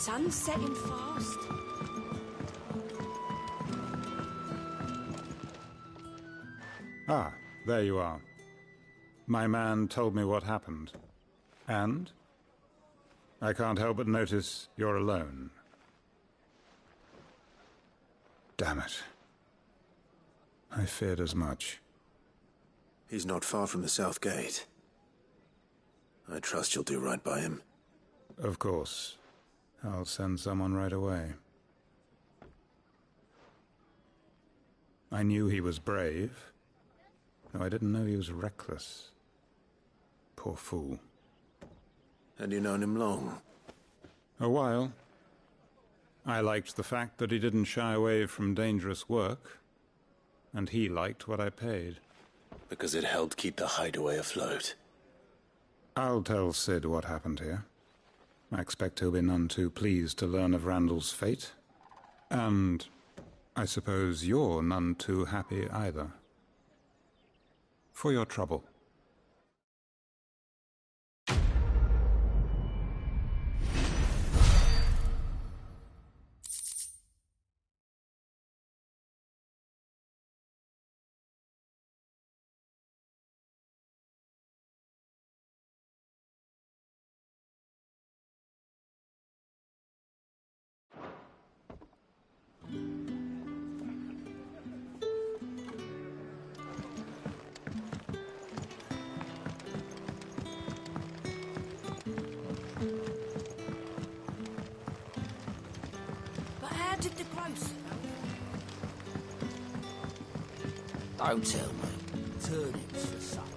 Sun's setting fast. Ah, there you are. My man told me what happened. And? I can't help but notice you're alone. Damn it. I feared as much. He's not far from the South Gate. I trust you'll do right by him. Of course. I'll send someone right away. I knew he was brave, though I didn't know he was reckless. Poor fool. And you known him long? A while. I liked the fact that he didn't shy away from dangerous work, and he liked what I paid. Because it helped keep the hideaway afloat. I'll tell Sid what happened here. I expect he'll be none too pleased to learn of Randall's fate. And I suppose you're none too happy either. For your trouble. Did the grocer know? Don't tell me. Turnips for supper.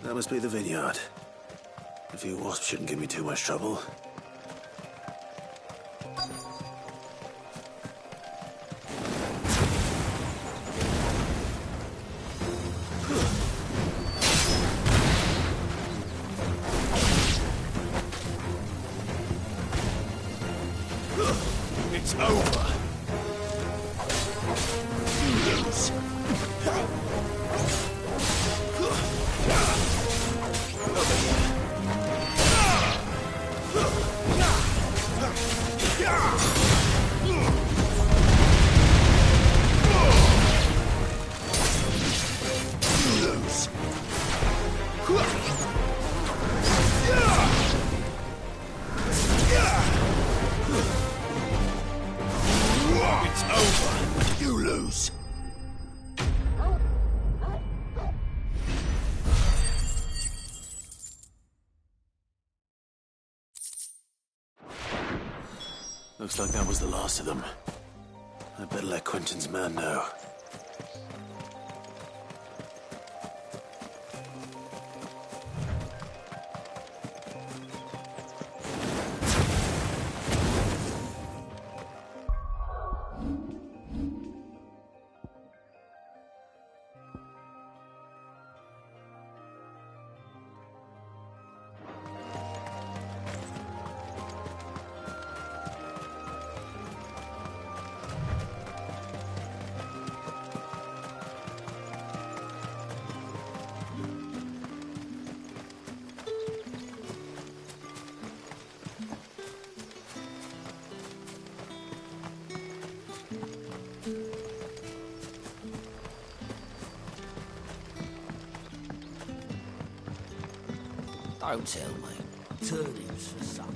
That must be the vineyard. A few wasps shouldn't give me too much trouble. It's over. You lose. It's over. You lose. Looks like that was the last of them. I better let Quentin's man know. Don't tell me. Turnips for supper.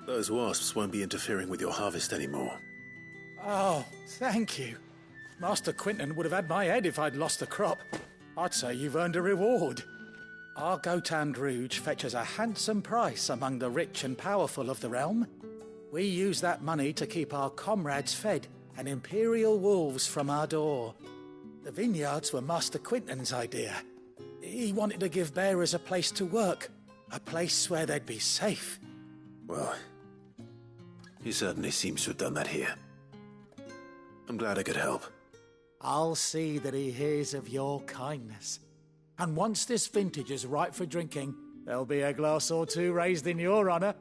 Those wasps won't be interfering with your harvest anymore. Oh, thank you. Master Quentin would have had my head if I'd lost the crop. I'd say you've earned a reward. Our Gotand Rouge fetches a handsome price among the rich and powerful of the realm. We use that money to keep our comrades fed and Imperial wolves from our door. The vineyards were Master Quinton's idea. He wanted to give bearers a place to work, a place where they'd be safe. Well, he certainly seems to have done that here. I'm glad I could help. I'll see that he hears of your kindness. And once this vintage is ripe for drinking, there'll be a glass or two raised in your honor.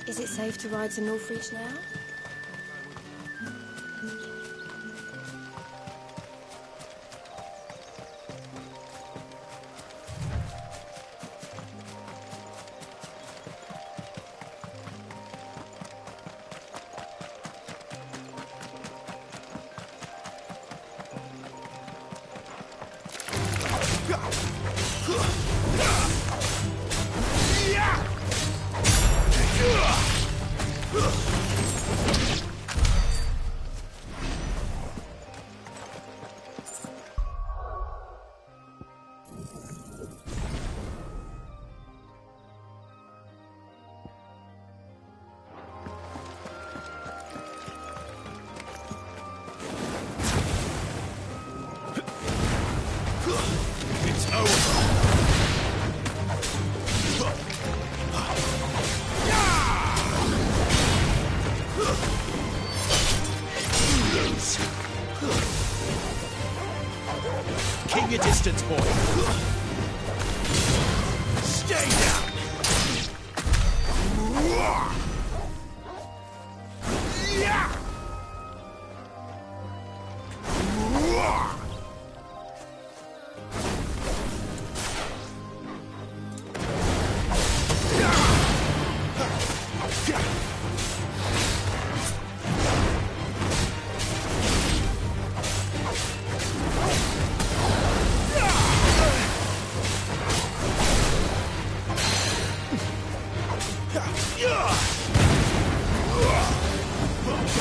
Is it safe to ride to Northreach now? Keep your distance, boy. Stay down.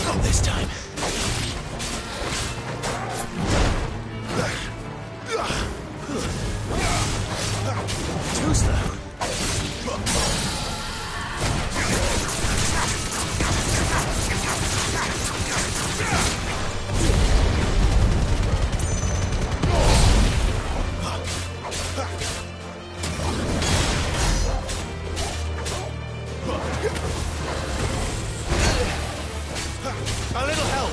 Not this time. Too slow. A little help.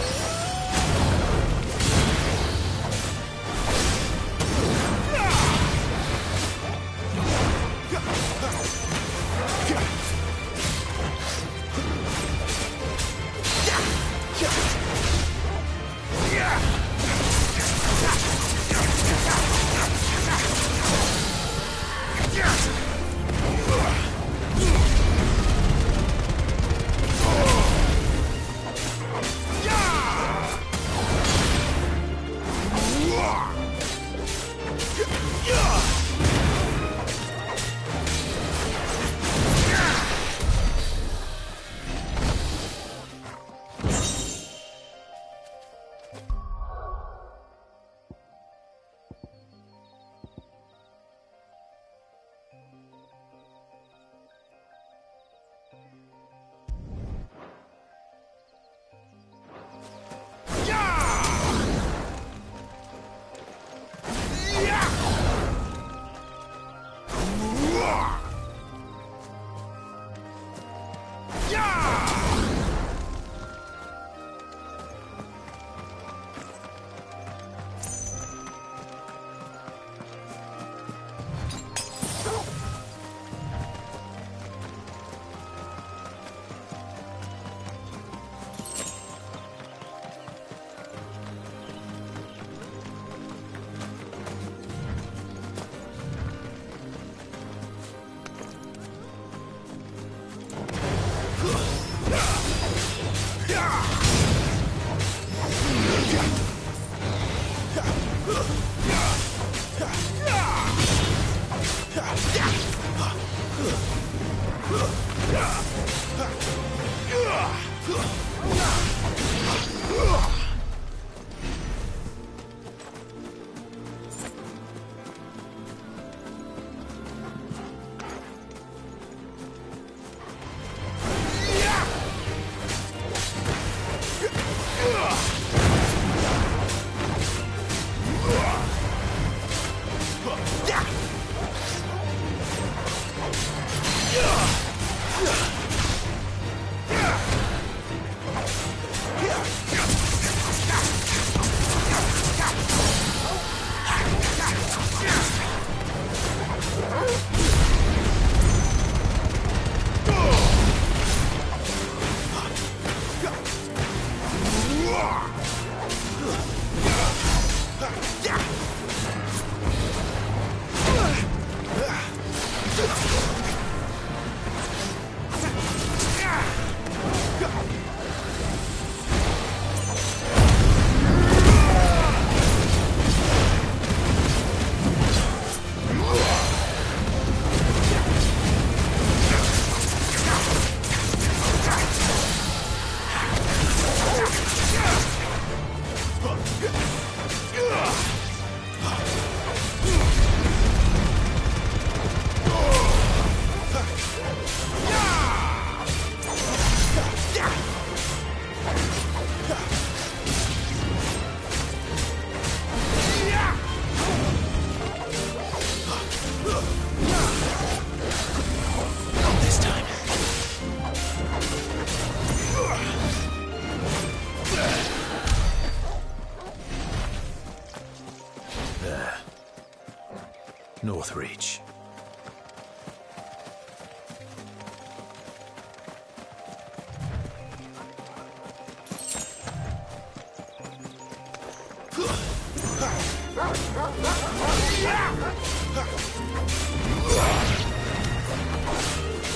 Northreach.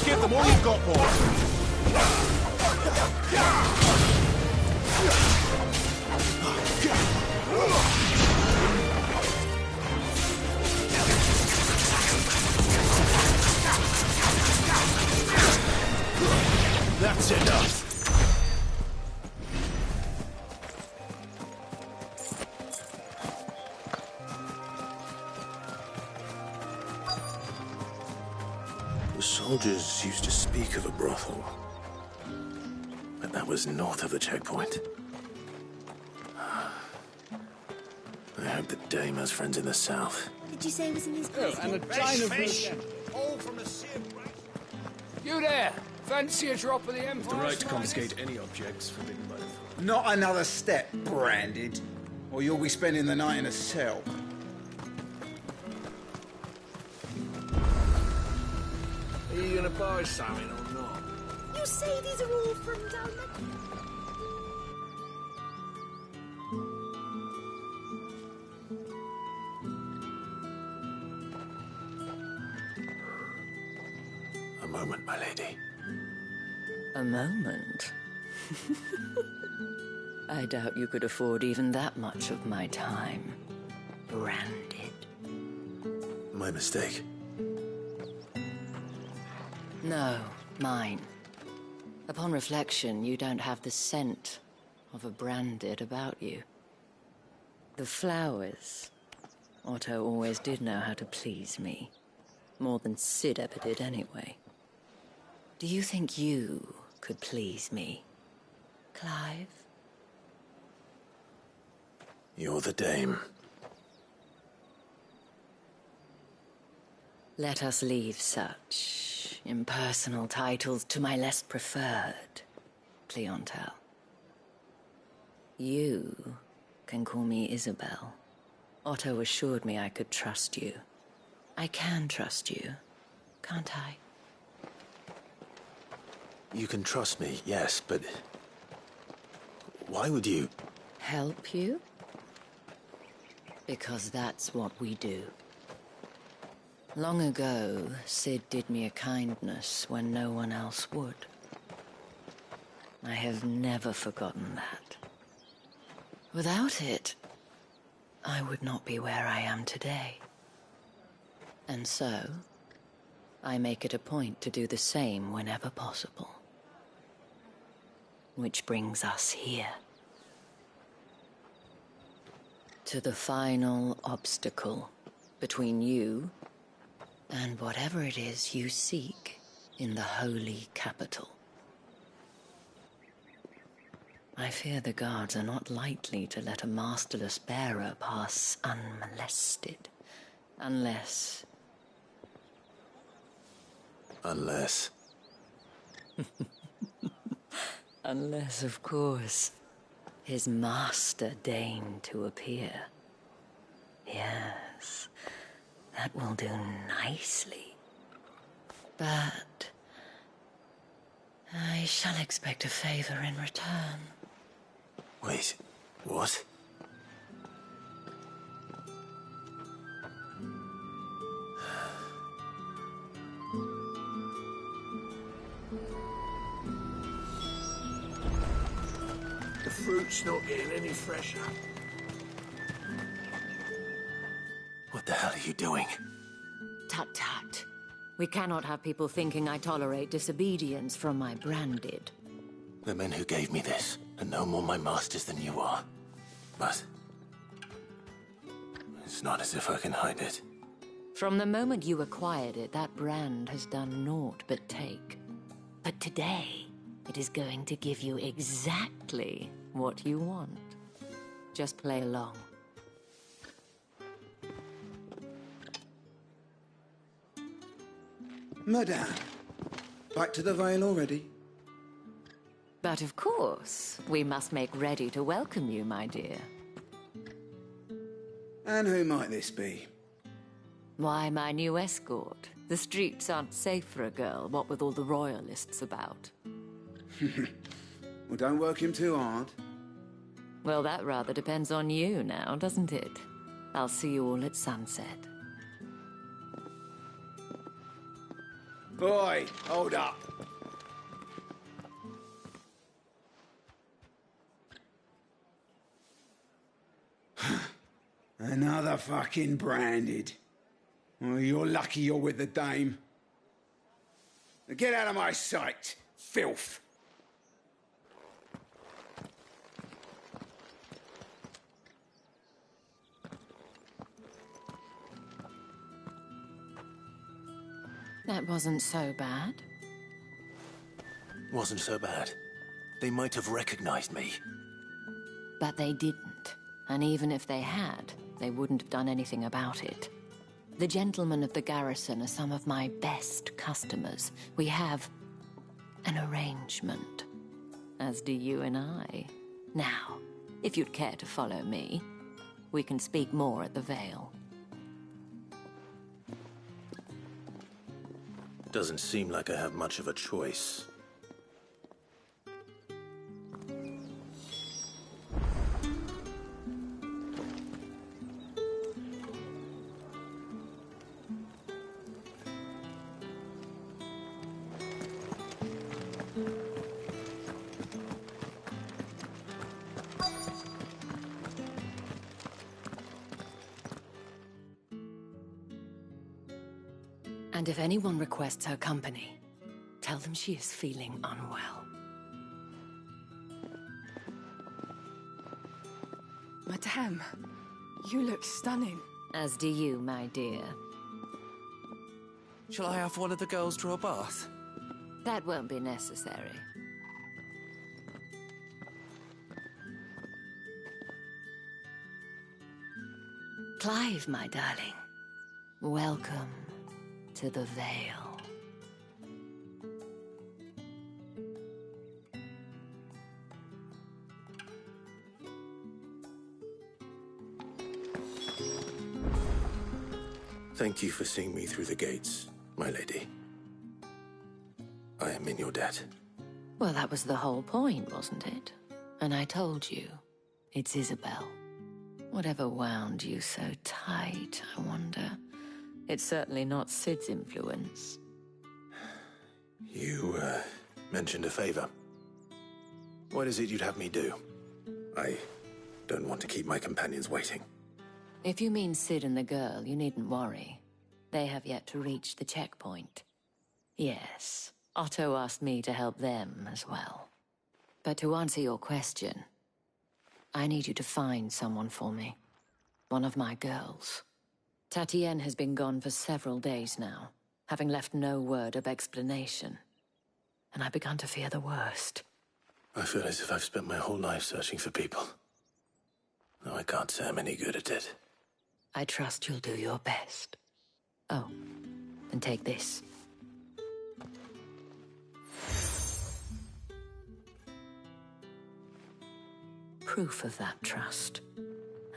Give them all you've got, boy. That's enough. The soldiers used to speak of a brothel, but that was north of the checkpoint. I hope that Dame has friends in the south. Did you say it was in his pocket? And a china Fish! All from the same place. You there! Fancy a drop of the Empire? The right to confiscate any objects forbidden by the throne. Not another step, Branded, or you'll be spending the night in a cell. Are you gonna buy something or not? You say these are all from down there? A moment, my lady. A moment? I doubt you could afford even that much of my time. Branded. My mistake. No, mine. Upon reflection, you don't have the scent of a Branded about you. The flowers. Otto always did know how to please me. More than Sid ever did anyway. Do you think you could please me, Clive? You're the Dame. Let us leave such impersonal titles to my less preferred, Cleontel. You can call me Isabel. Otto assured me I could trust you. I can trust you, can't I? You can trust me, yes, but why would you? Help you? Because that's what we do. Long ago, Sid did me a kindness when no one else would. I have never forgotten that. Without it, I would not be where I am today. And so, I make it a point to do the same whenever possible. Which brings us here. To the final obstacle between you and whatever it is you seek in the holy capital. I fear the guards are not likely to let a masterless bearer pass unmolested. Unless... Unless... Unless, of course, his master deigned to appear. Yes, that will do nicely. But... I shall expect a favor in return. Wait, what? The fruit's not getting any fresher. What the hell are you doing? Tut tut. We cannot have people thinking I tolerate disobedience from my branded. The men who gave me this are no more my masters than you are. But... it's not as if I can hide it. From the moment you acquired it, that brand has done naught but take. But today, it is going to give you exactly what you want. Just play along. Madame, back to the Vale already? But of course, we must make ready to welcome you, my dear. And who might this be? Why, my new escort. The streets aren't safe for a girl, what with all the royalists about. Well, don't work him too hard. Well, that rather depends on you now, doesn't it? I'll see you all at sunset. Boy, hold up. Another fucking branded. Well, you're lucky you're with the dame. Now get out of my sight, filth. That wasn't so bad. Wasn't so bad. They might have recognized me. But they didn't. And even if they had, they wouldn't have done anything about it. The gentlemen of the garrison are some of my best customers. We have an arrangement, as do you and I. Now, if you'd care to follow me, we can speak more at the Vale. Doesn't seem like I have much of a choice. And if anyone requests her company, tell them she is feeling unwell. Madame, you look stunning. As do you, my dear. Shall I have one of the girls draw a bath? That won't be necessary. Clive, my darling. Welcome to the Vale. Thank you for seeing me through the gates, my lady. I am in your debt. Well, that was the whole point, wasn't it? And I told you, it's Isabel. Whatever wound you so tight, I wonder. It's certainly not Sid's influence. You, mentioned a favor. What is it you'd have me do? I don't want to keep my companions waiting. If you mean Sid and the girl, you needn't worry. They have yet to reach the checkpoint. Yes, Otto asked me to help them as well. But to answer your question, I need you to find someone for me. One of my girls. Tatienne has been gone for several days now, having left no word of explanation. And I've begun to fear the worst. I feel as if I've spent my whole life searching for people. Though I can't say I'm any good at it. I trust you'll do your best. Oh, and take this. Proof of that trust.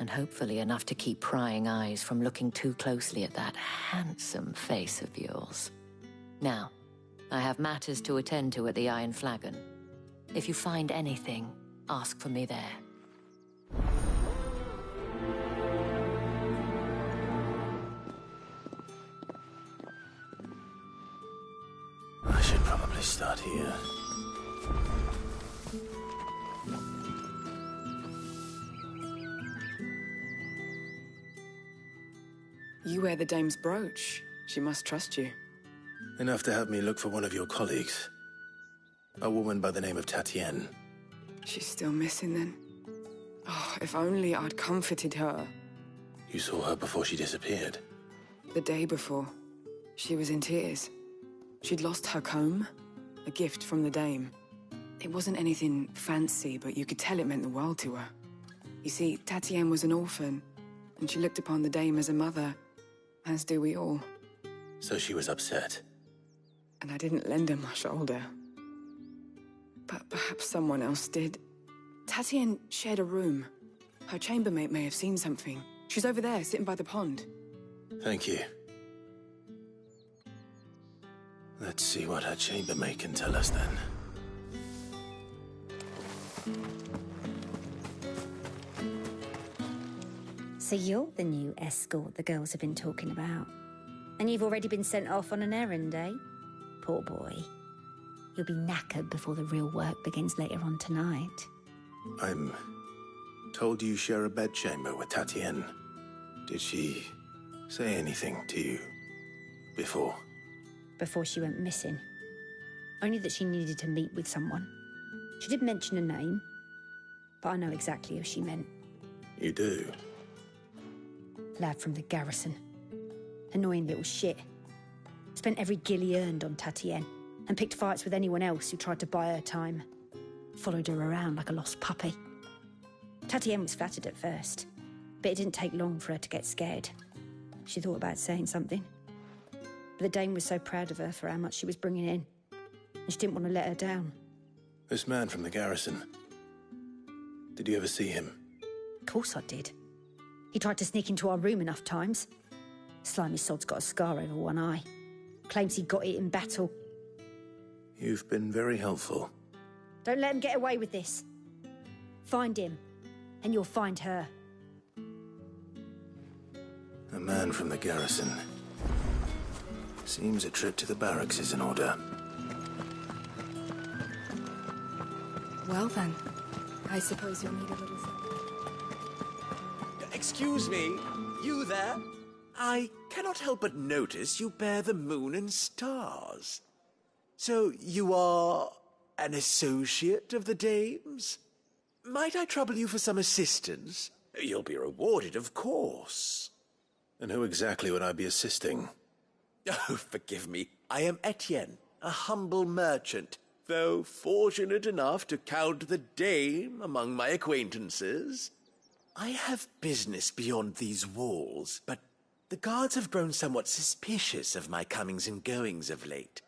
And hopefully enough to keep prying eyes from looking too closely at that handsome face of yours. Now, I have matters to attend to at the Iron Flagon. If you find anything, ask for me there. I should probably start here. You wear the dame's brooch. She must trust you. Enough to have me look for one of your colleagues. A woman by the name of Tatienne. She's still missing then. Oh, if only I'd comforted her. You saw her before she disappeared. The day before, she was in tears. She'd lost her comb, a gift from the dame. It wasn't anything fancy, but you could tell it meant the world to her. You see, Tatienne was an orphan, and she looked upon the dame as a mother, as do we all. So she was upset. And I didn't lend her my shoulder. But perhaps someone else did. Tatienne shared a room. Her chambermaid may have seen something. She's over there, sitting by the pond. Thank you. Let's see what her chambermaid can tell us then. So you're the new escort the girls have been talking about. And you've already been sent off on an errand, eh? Poor boy. You'll be knackered before the real work begins later on tonight. I'm told you share a bedchamber with Tatienne. Did she say anything to you before? Before she went missing. Only that she needed to meet with someone. She did mention a name, but I know exactly who she meant. You do? Lad from the garrison. Annoying little shit. Spent every gil he earned on Tatienne, and picked fights with anyone else who tried to buy her time. Followed her around like a lost puppy. Tatienne was flattered at first, but it didn't take long for her to get scared. She thought about saying something. But the dame was so proud of her for how much she was bringing in, and she didn't want to let her down. This man from the garrison. Did you ever see him? Of course I did. He tried to sneak into our room enough times. Slimy sod's got a scar over one eye. Claims he got it in battle. You've been very helpful. Don't let him get away with this. Find him, and you'll find her. A man from the garrison. Seems a trip to the barracks is in order. Well then, I suppose you'll need a little... Excuse me, you there? I cannot help but notice you bear the moon and stars. So you are an associate of the dame's? Might I trouble you for some assistance? You'll be rewarded, of course. And who exactly would I be assisting? Oh, forgive me. I am Etienne, a humble merchant, though fortunate enough to count the dame among my acquaintances. I have business beyond these walls, but the guards have grown somewhat suspicious of my comings and goings of late.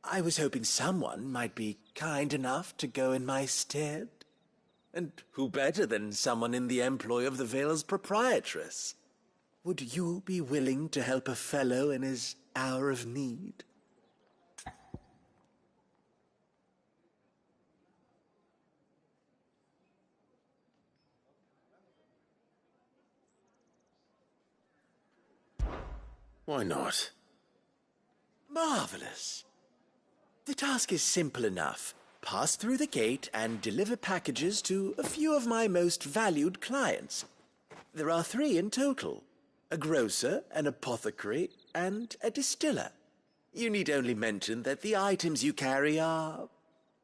I was hoping someone might be kind enough to go in my stead. And who better than someone in the employ of the Vale's proprietress? Would you be willing to help a fellow in his hour of need? Why not? Marvelous. The task is simple enough. Pass through the gate and deliver packages to a few of my most valued clients. There are 3 in total. A grocer, an apothecary, and a distiller. You need only mention that the items you carry are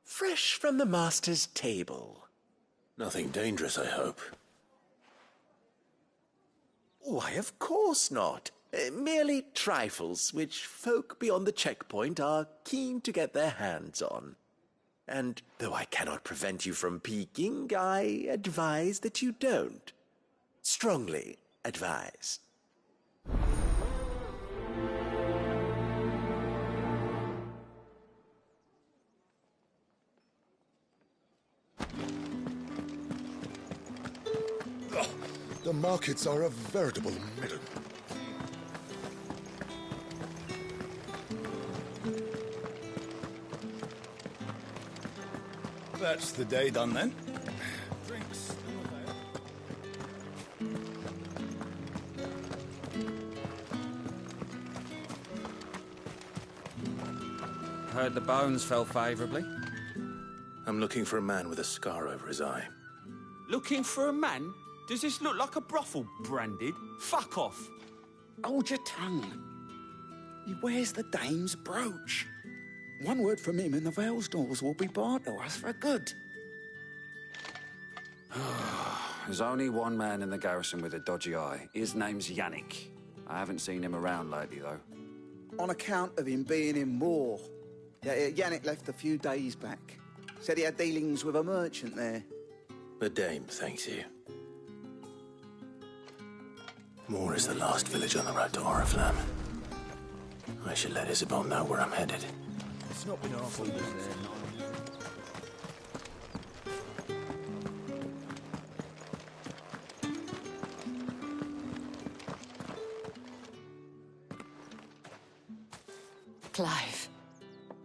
fresh from the master's table. Nothing dangerous, I hope. Why, of course not. Merely trifles which folk beyond the checkpoint are keen to get their hands on. And though I cannot prevent you from peeking, I advise that you don't. Strongly advise. The markets are a veritable meadow. That's the day done then. Drinks. Heard the bones fell favourably. I'm looking for a man with a scar over his eye. Looking for a man? Does this look like a brothel, Branded? Fuck off. Hold your tongue. He wears the dame's brooch. One word from him and the Velsdorls will be barred to us for good. There's only one man in the garrison with a dodgy eye. His name's Yannick. I haven't seen him around lately, though. On account of him being in Moor. Yannick left a few days back. Said he had dealings with a merchant there. The dame thanks you. Moor is the last village on the road to Oriflamme. I should let Isabel know where I'm headed. It's not been our fault there. Clive,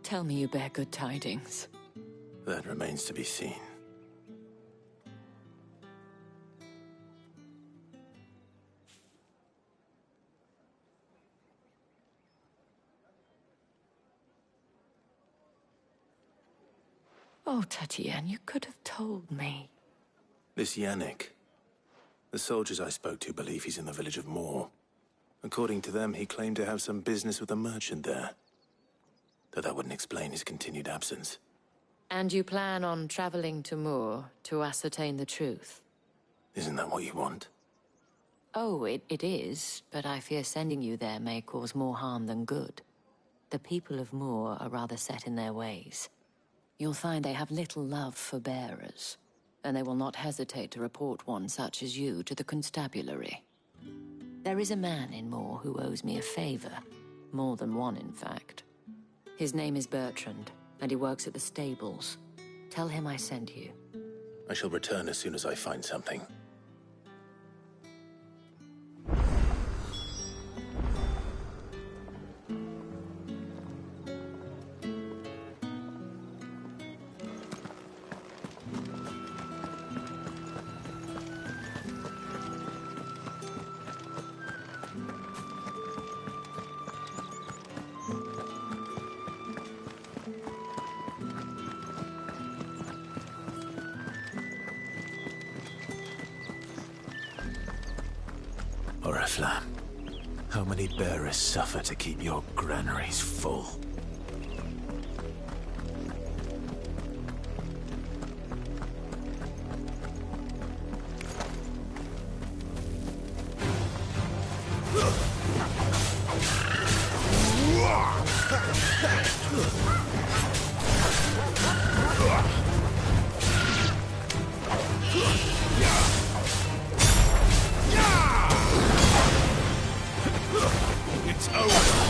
tell me you bear good tidings. That remains to be seen. Oh, Tatienne, you could have told me. This Yannick. The soldiers I spoke to believe he's in the village of Moor. According to them, he claimed to have some business with a merchant there. Though that wouldn't explain his continued absence. And you plan on traveling to Moor to ascertain the truth? Isn't that what you want? Oh, it is, but I fear sending you there may cause more harm than good. The people of Moor are rather set in their ways. You'll find they have little love for bearers, and they will not hesitate to report one such as you to the constabulary. There is a man in Moor who owes me a favor. More than one, in fact. His name is Bertrand, and he works at the stables. Tell him I sent you. I shall return as soon as I find something. Oriflamme, how many bearers suffer to keep your granaries full? It's over.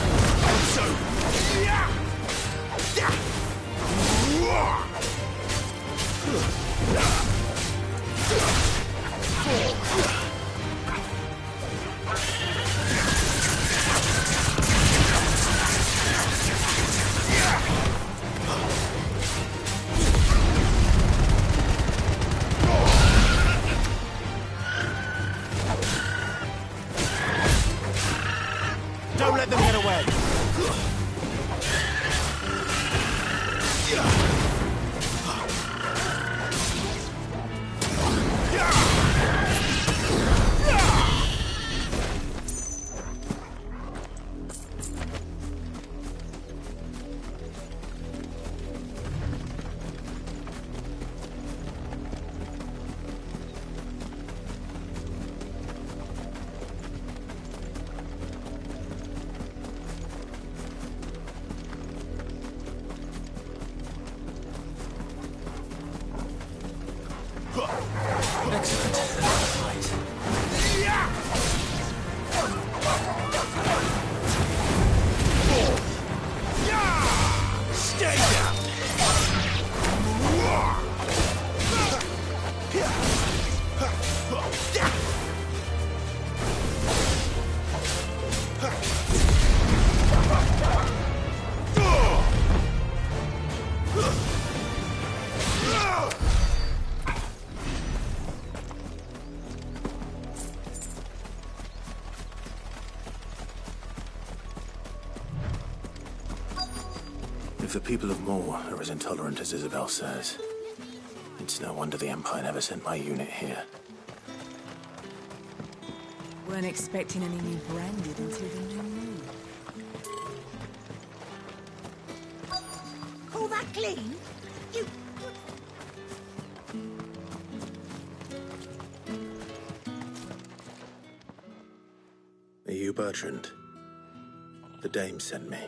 If the people of Moor are as intolerant as Isabel says, it's no wonder the Empire never sent my unit here. Weren't expecting any new branded until the new moon. Call that clean? You... Are you Bertrand? The dame sent me.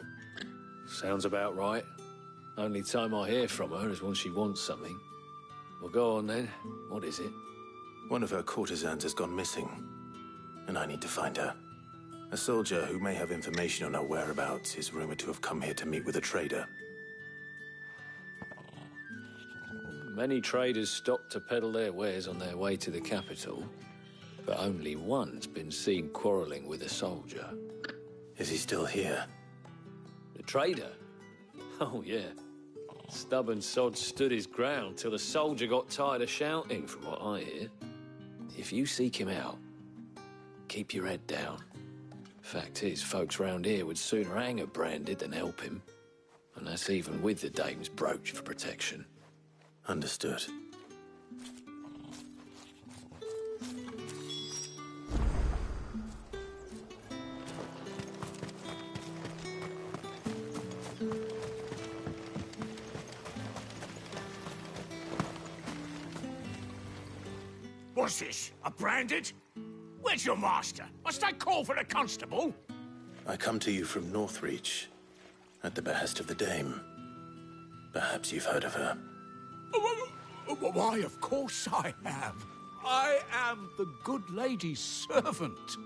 Sounds about right. Only time I hear from her is when she wants something. Well, go on then. What is it? One of her courtesans has gone missing, and I need to find her. A soldier who may have information on her whereabouts is rumored to have come here to meet with a trader. Many traders stop to peddle their wares on their way to the capital, but only one's been seen quarreling with a soldier. Is he still here? The trader? Oh, yeah. Stubborn sod stood his ground till the soldier got tired of shouting, from what I hear. If you seek him out, keep your head down. Fact is, folks round here would sooner hang a branded than help him. And that's even with the dame's brooch for protection. Understood. What's this? A branded? Where's your master? Must I call for a constable? I come to you from Northreach, at the behest of the dame. Perhaps you've heard of her. Why, of course I have. I am the good lady's servant.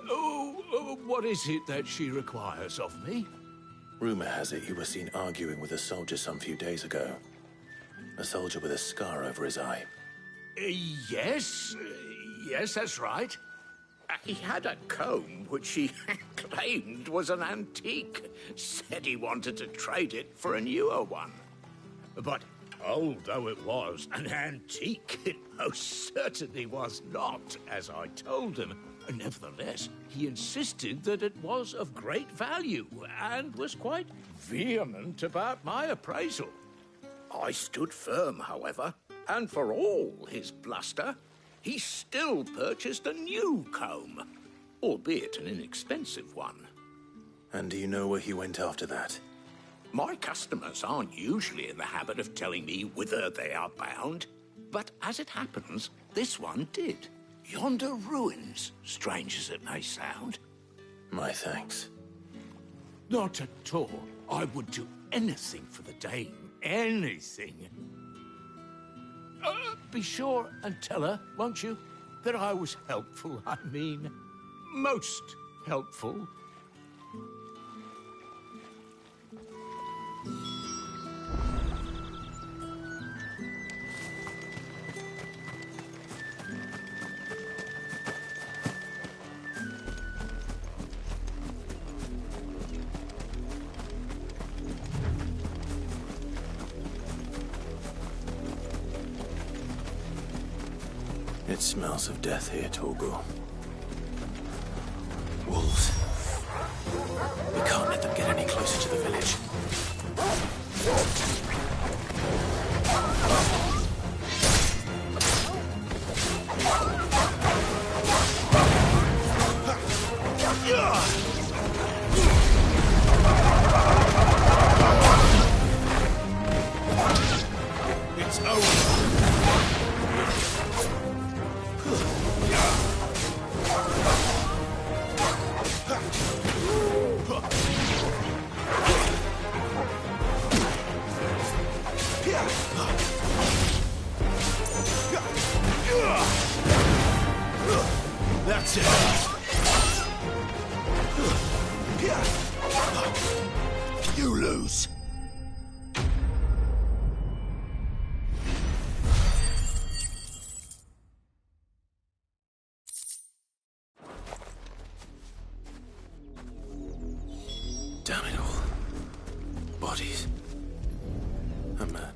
Oh, what is it that she requires of me? Rumor has it you were seen arguing with a soldier some few days ago. A soldier with a scar over his eye. Yes, that's right. He had a comb which he claimed was an antique. Said he wanted to trade it for a newer one. But old though it was, an antique it most certainly was not, as I told him. Nevertheless, he insisted that it was of great value and was quite vehement about my appraisal. I stood firm, however, and for all his bluster, he still purchased a new comb, albeit an inexpensive one. And do you know where he went after that? My customers aren't usually in the habit of telling me whither they are bound, but as it happens, this one did. Yonder ruins, strange as it may sound. My thanks. Not at all. I would do anything for the dame. Anything. Be sure and tell her, won't you, that I was helpful. I mean, most helpful. It smells of death here, Torgal. Wolves. We can't let them get any closer to the village. It's over. That's it. You lose. Damn it all. Bodies. A man.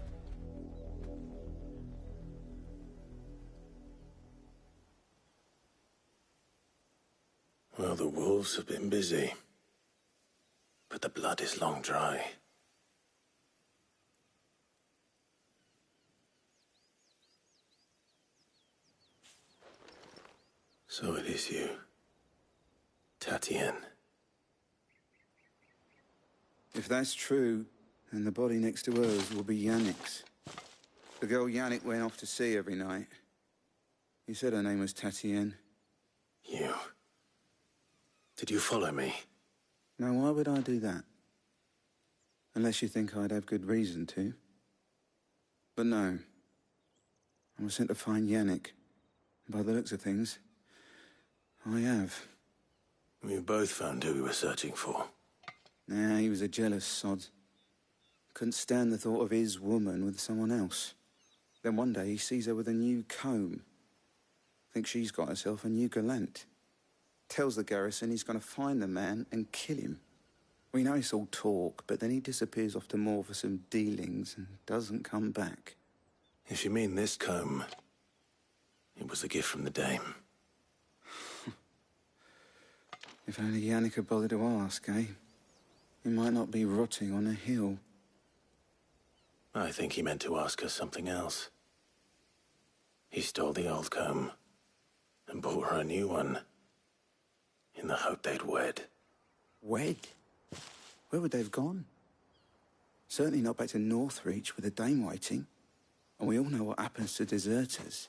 Well, the wolves have been busy. But the blood is long dry. So it is you, Tatien. If that's true, then the body next to hers will be Yannick's. The girl Yannick went off to see every night. You said her name was Tatien. You... Did you follow me? Now, why would I do that? Unless you think I'd have good reason to. But no. I was sent to find Yannick. By the looks of things, I have. We both found who we were searching for. Nah, he was a jealous sod. Couldn't stand the thought of his woman with someone else. Then one day he sees her with a new comb. Thinks she's got herself a new gallant. Tells the garrison he's going to find the man and kill him. We know it's all talk, but then he disappears off to Moor for some dealings and doesn't come back. If you mean this comb, it was a gift from the Dame. If only Yannick had bothered to ask, eh? He might not be rotting on a hill. I think he meant to ask her something else. He stole the old comb and bought her a new one in the hope they'd wed. Wed? Where would they have gone? Certainly not back to Northreach with the Dame waiting. And we all know what happens to deserters.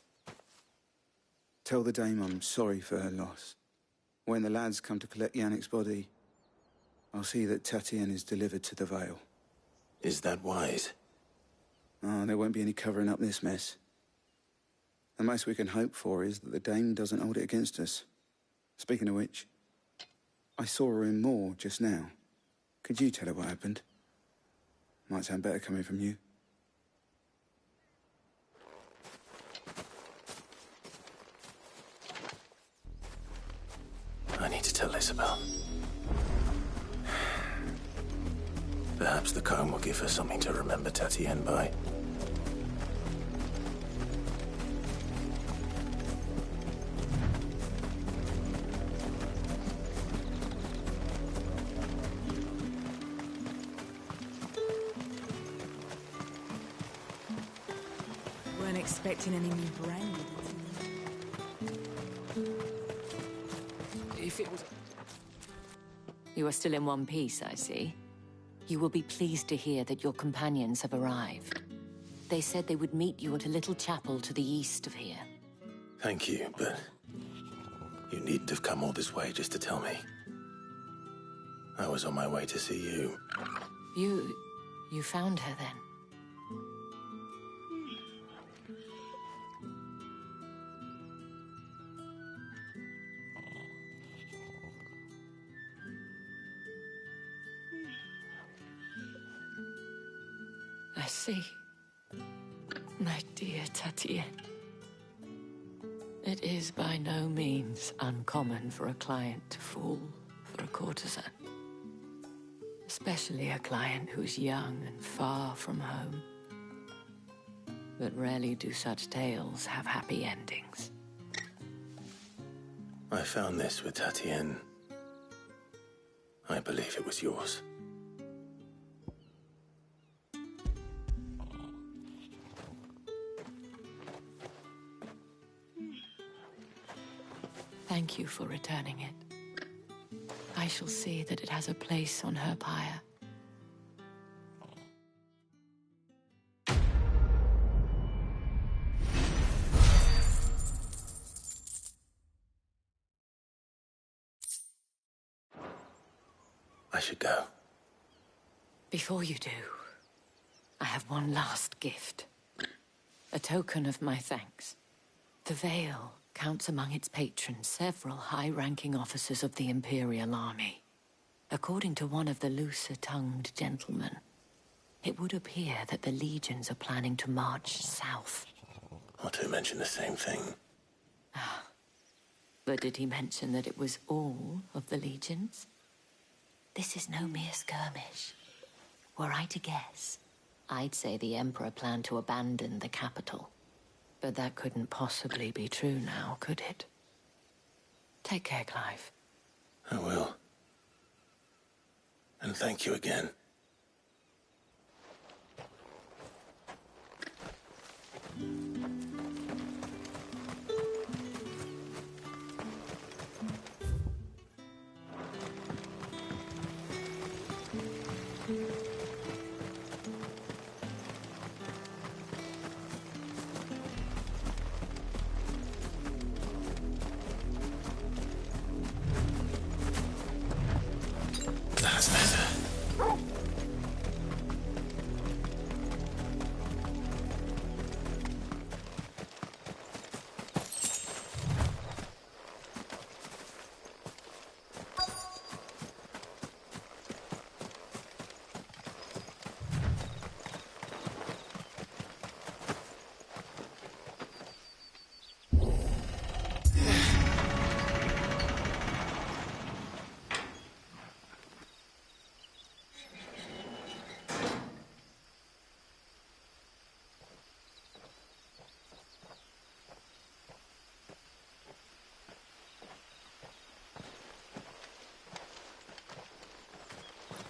Tell the Dame I'm sorry for her loss. When the lads come to collect Yannick's body, I'll see that Tatien is delivered to the Vale. Is that wise? Oh, there won't be any covering up this mess. The most we can hope for is that the Dame doesn't hold it against us. Speaking of which, I saw her in Moor just now. Could you tell her what happened? Might sound better coming from you. I need to tell Isabel. Perhaps the comb will give her something to remember Tatien by. Weren't expecting any new brand. If it was... You are still in one piece, I see. You will be pleased to hear that your companions have arrived. They said they would meet you at a little chapel to the east of here. Thank you, but you needn't have come all this way just to tell me. I was on my way to see you. You found her then? I see. My dear Tatien. It is by no means uncommon for a client to fall for a courtesan. Especially a client who's young and far from home. But rarely do such tales have happy endings. I found this with Tatien. I believe it was yours. Thank you for returning it. I shall see that it has a place on her pyre. I should go. Before you do, I have one last gift. A token of my thanks. The Vale counts among its patrons several high-ranking officers of the Imperial Army. According to one of the looser-tongued gentlemen, it would appear that the legions are planning to march south. Not to mention the same thing. But did he mention that it was all of the legions? This is no mere skirmish. Were I to guess, I'd say the Emperor planned to abandon the capital. But that couldn't possibly be true now, could it? Take care, Clive. I will. And thank you again.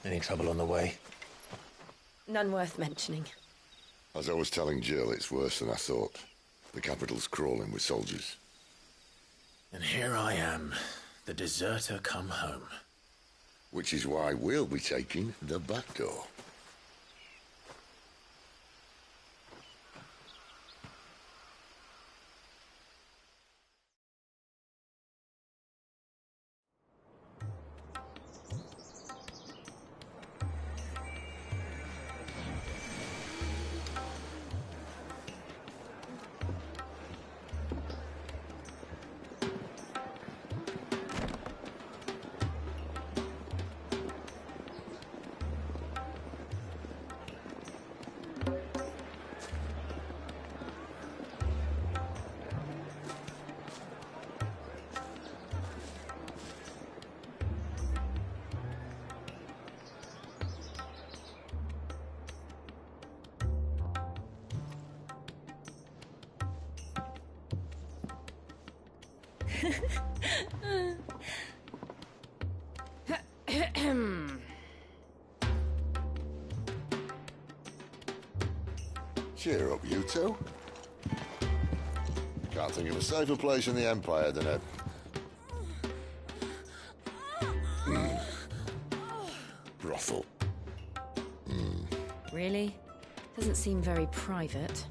Any trouble on the way? None worth mentioning. As I was telling Jill, it's worse than I thought. The capital's crawling with soldiers. And here I am, the deserter come home. Which is why we'll be taking the back door. Cheer up, you two. Can't think of a safer place in the Empire than a... brothel. Really? Doesn't seem very private.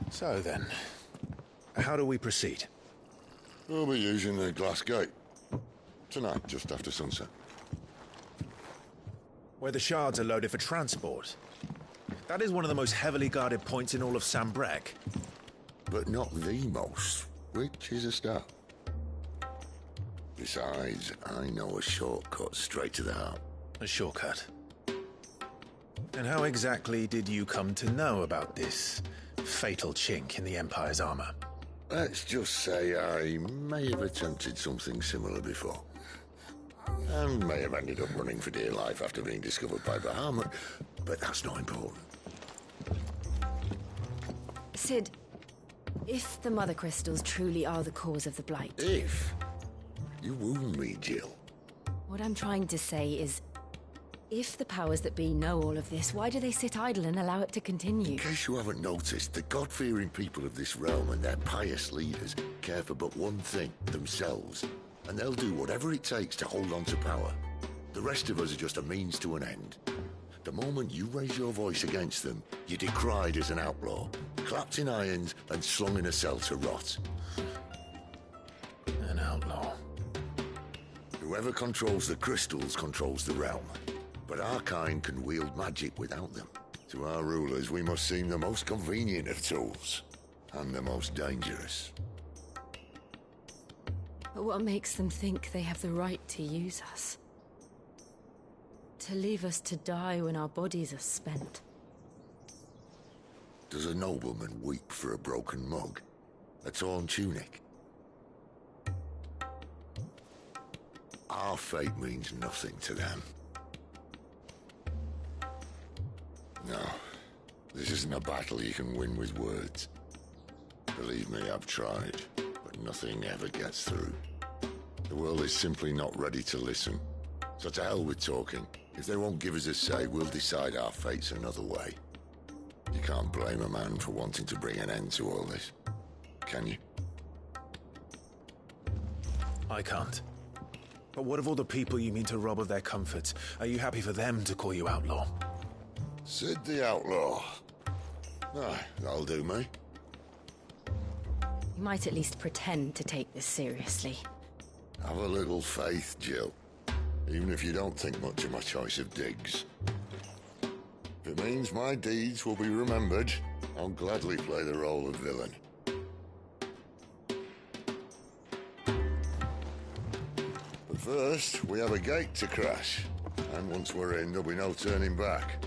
So then, how do we proceed? We'll be using the glass gate. Tonight, just after sunset. Where the shards are loaded for transport. That is one of the most heavily guarded points in all of Sambrek. But not the most, which is a start. Besides, I know a shortcut straight to the heart. A shortcut? And how exactly did you come to know about this fatal chink in the Empire's armor? Let's just say I may have attempted something similar before. And may have ended up running for dear life after being discovered by Bahamut, but that's not important. Sid, if the Mother Crystals truly are the cause of the Blight... If? You wound me, Jill. What I'm trying to say is, if the powers that be know all of this, why do they sit idle and allow it to continue? In case you haven't noticed, the God-fearing people of this realm and their pious leaders care for but one thing, themselves. And they'll do whatever it takes to hold on to power. The rest of us are just a means to an end. The moment you raise your voice against them, you're decried as an outlaw, clapped in irons and slung in a cell to rot. An outlaw. Whoever controls the crystals controls the realm. But our kind can wield magic without them. To our rulers, we must seem the most convenient of tools. And the most dangerous. But what makes them think they have the right to use us? To leave us to die when our bodies are spent? Does a nobleman weep for a broken mug? A torn tunic? Our fate means nothing to them. No, this isn't a battle you can win with words. Believe me, I've tried, but nothing ever gets through. The world is simply not ready to listen. So to hell with talking. If they won't give us a say, we'll decide our fates another way. You can't blame a man for wanting to bring an end to all this, can you? I can't. But what of all the people you mean to rob of their comforts? Are you happy for them to call you outlaw? Sid the Outlaw. Aye, that'll do me. You might at least pretend to take this seriously. Have a little faith, Jill. Even if you don't think much of my choice of digs. If it means my deeds will be remembered, I'll gladly play the role of villain. But first, we have a gate to crash. And once we're in, there'll be no turning back.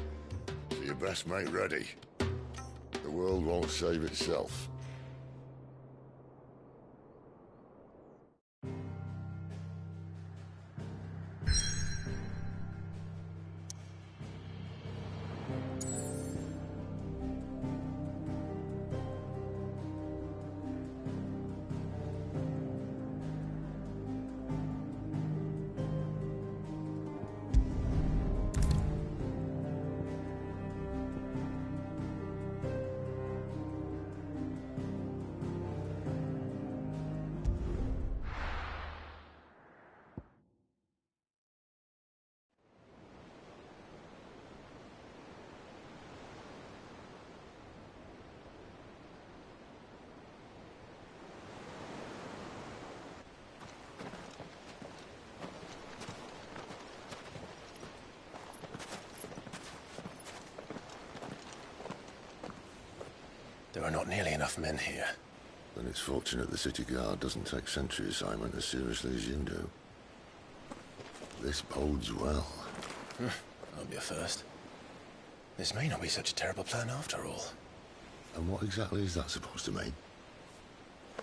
So you best make ready. The world won't save itself. There are not nearly enough men here. Then it's fortunate the city guard doesn't take sentry assignment as seriously as you do. This bodes well. That'll be a first. This may not be such a terrible plan after all. And what exactly is that supposed to mean?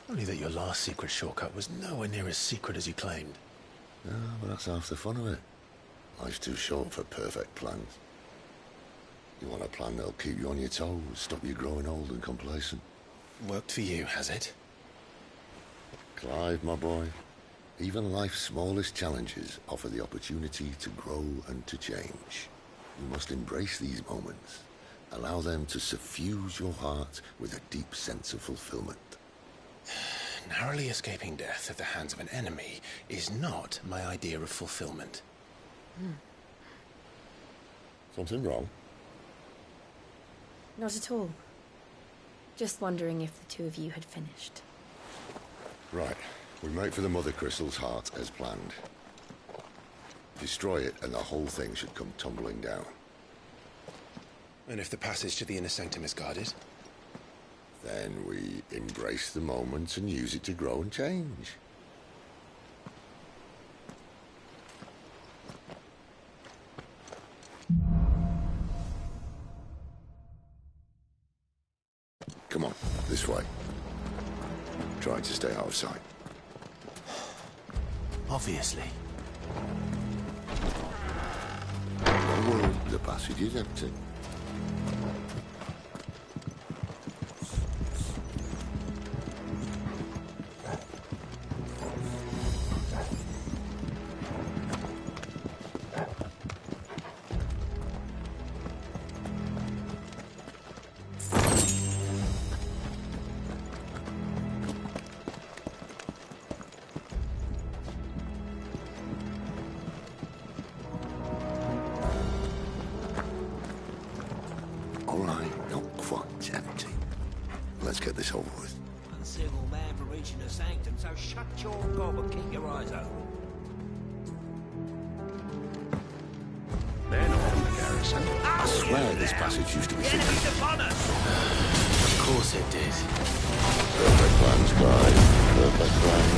Only that your last secret shortcut was nowhere near as secret as you claimed. Yeah, but that's half the fun of it. Life's too short for perfect plans. You want a plan that'll keep you on your toes, stop you growing old and complacent. Worked for you, has it? Clive, my boy, even life's smallest challenges offer the opportunity to grow and to change. You must embrace these moments. Allow them to suffuse your heart with a deep sense of fulfillment. Narrowly escaping death at the hands of an enemy is not my idea of fulfillment. Something wrong? Not at all. Just wondering if the two of you had finished. Right. We make for the Mother Crystal's heart as planned. Destroy it and the whole thing should come tumbling down. And if the passage to the inner sanctum is guarded? Then we embrace the moment and use it to grow and change. Come on, this way. Try to stay out of sight. Obviously. Well, the passage is empty. Let's get this over with. Uncivil man for reaching the sanctum, so shut your gob and keep your eyes open. They're not from the garrison. I swear this passage used to be secret. Of course it did. Perfect plans, guys. Perfect plans.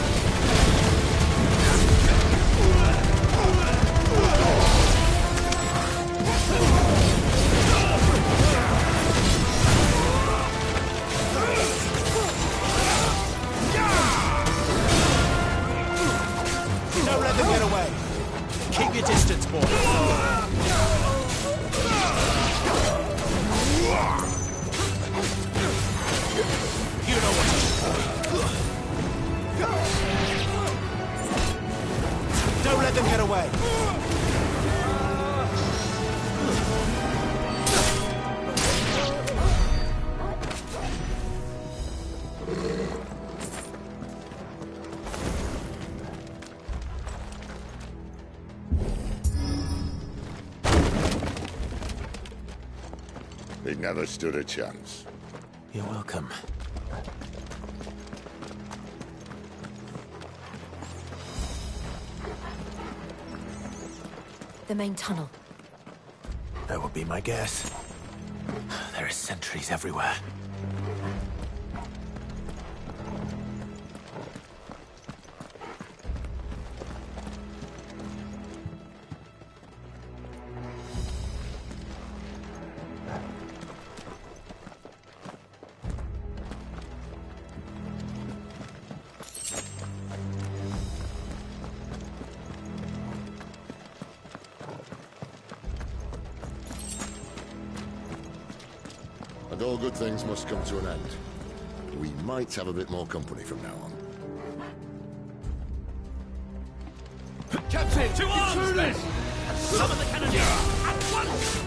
Don't let them get away. Keep your distance, boy. You know what to do. Don't let them get away. He never stood a chance. You're welcome. The main tunnel. That would be my guess. There are sentries everywhere. And all good things must come to an end. We might have a bit more company from now on. Captain, to arms! Summon the cannoneer at once!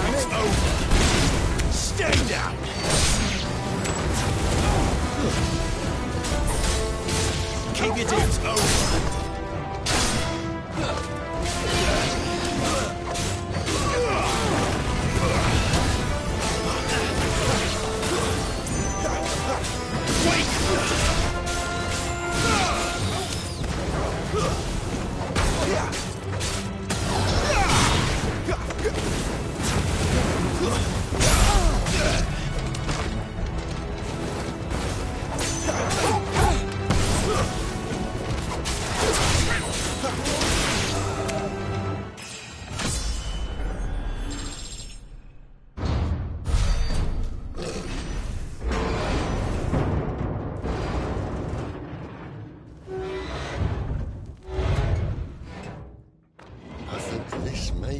It's over. Stay down. Keep your distance. Over.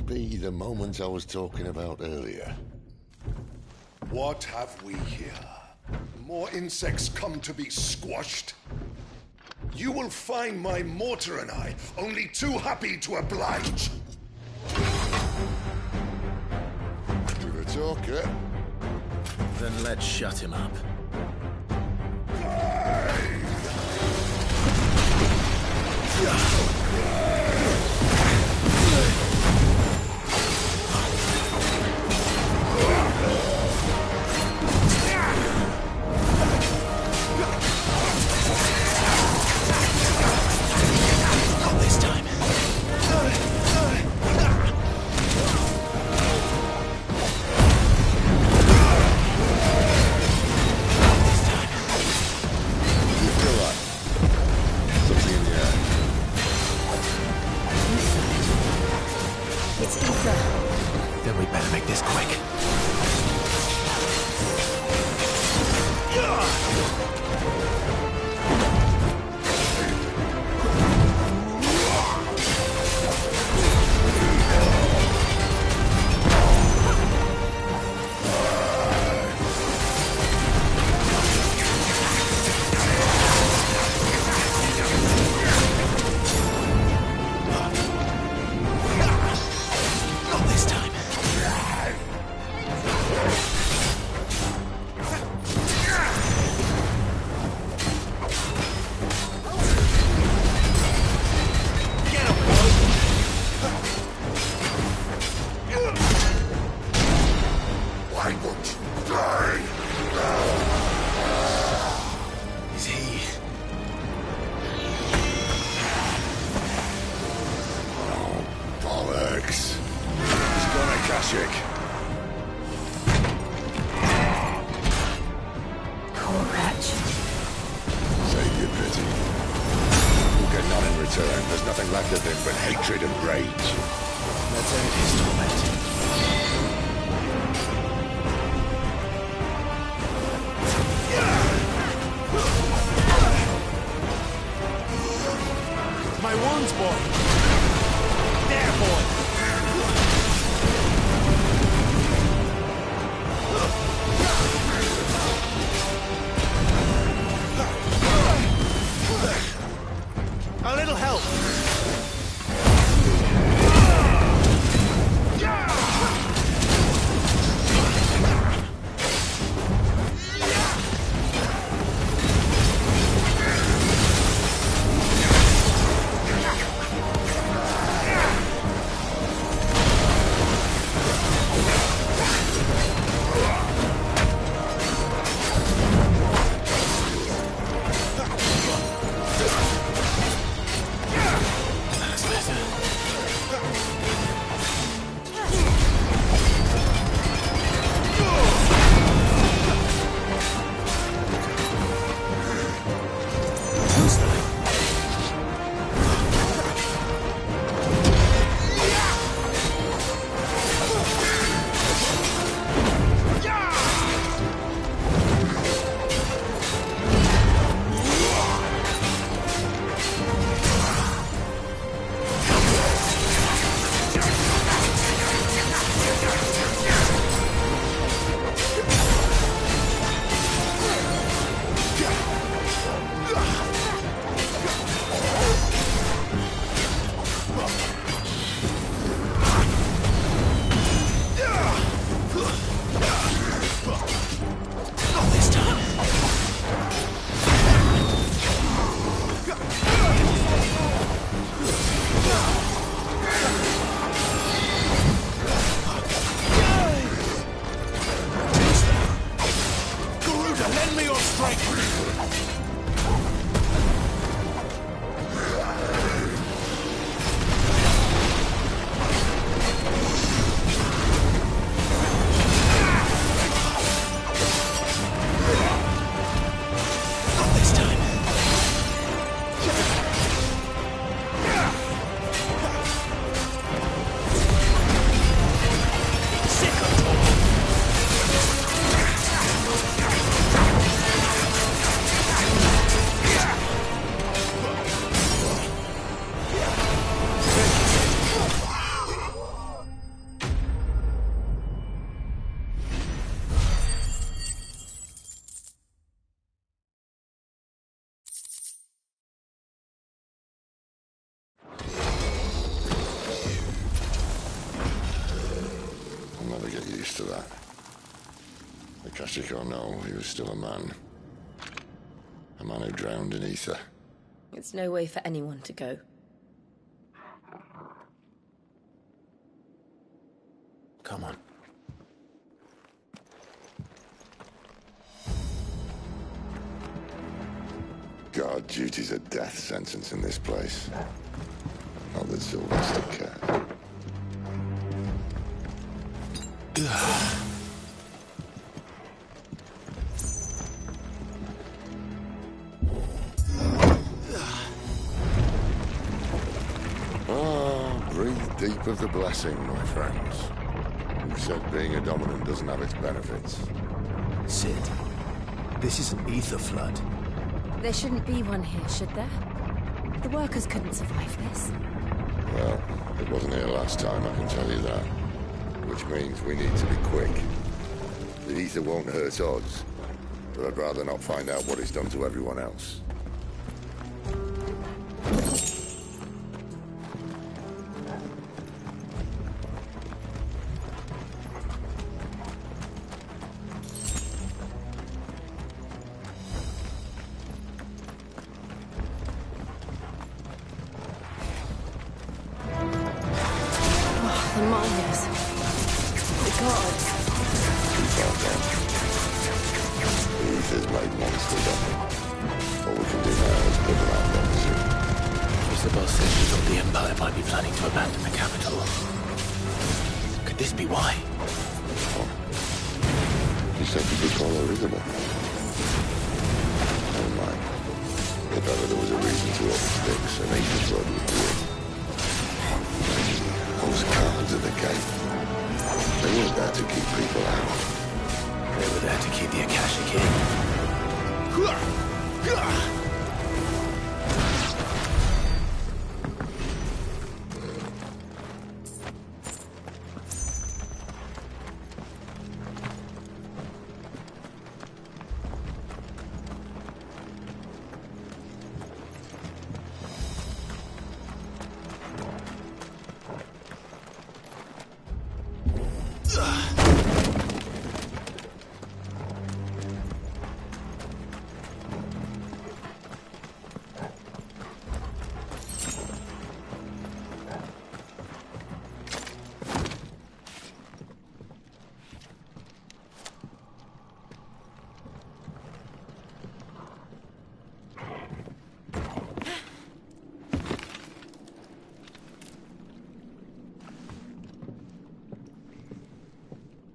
be the moment I was talking about earlier. What have we here? More insects come to be squashed? You will find my mortar and I only too happy to oblige. To the talker. Then let's shut him up. Not this time. It's Ether. Then we better make this quick. Not this time. Why won't you die? Is he? Bollocks. He's gone Akashic. Poor wretch. Save your pity. You'll get none in return. There's nothing left of him but hatred and rage. Let's end his torment. My wounds, boy. There, boy. A little help. used to that. Akashic or no, he was still a man. A man who drowned in ether. It's no way for anyone to go. Come on. Guard duty's a death sentence in this place. Not that Sylvester cares. Breathe deep of the blessing, my friends. Who said being a dominant doesn't have its benefits? Sid, this is an ether flood. There shouldn't be one here, should there? The workers couldn't survive this. Well, it wasn't here last time, I can tell you that. Which means we need to be quick. The ether won't hurt odds, but I'd rather not find out what it's done to everyone else. The miners. The gods. Keep on them. The ether's made monsters of them. All we can do now is put them out there soon. Was the boss saying he thought the Empire might be planning to abandon the capital? Could this be why? He said you could call her Isabel. Never mind. If ever there was a reason to open sticks, an ether flood would do it. Those guards at the gate. They weren't there to keep people out. They were there to keep the Akashic in.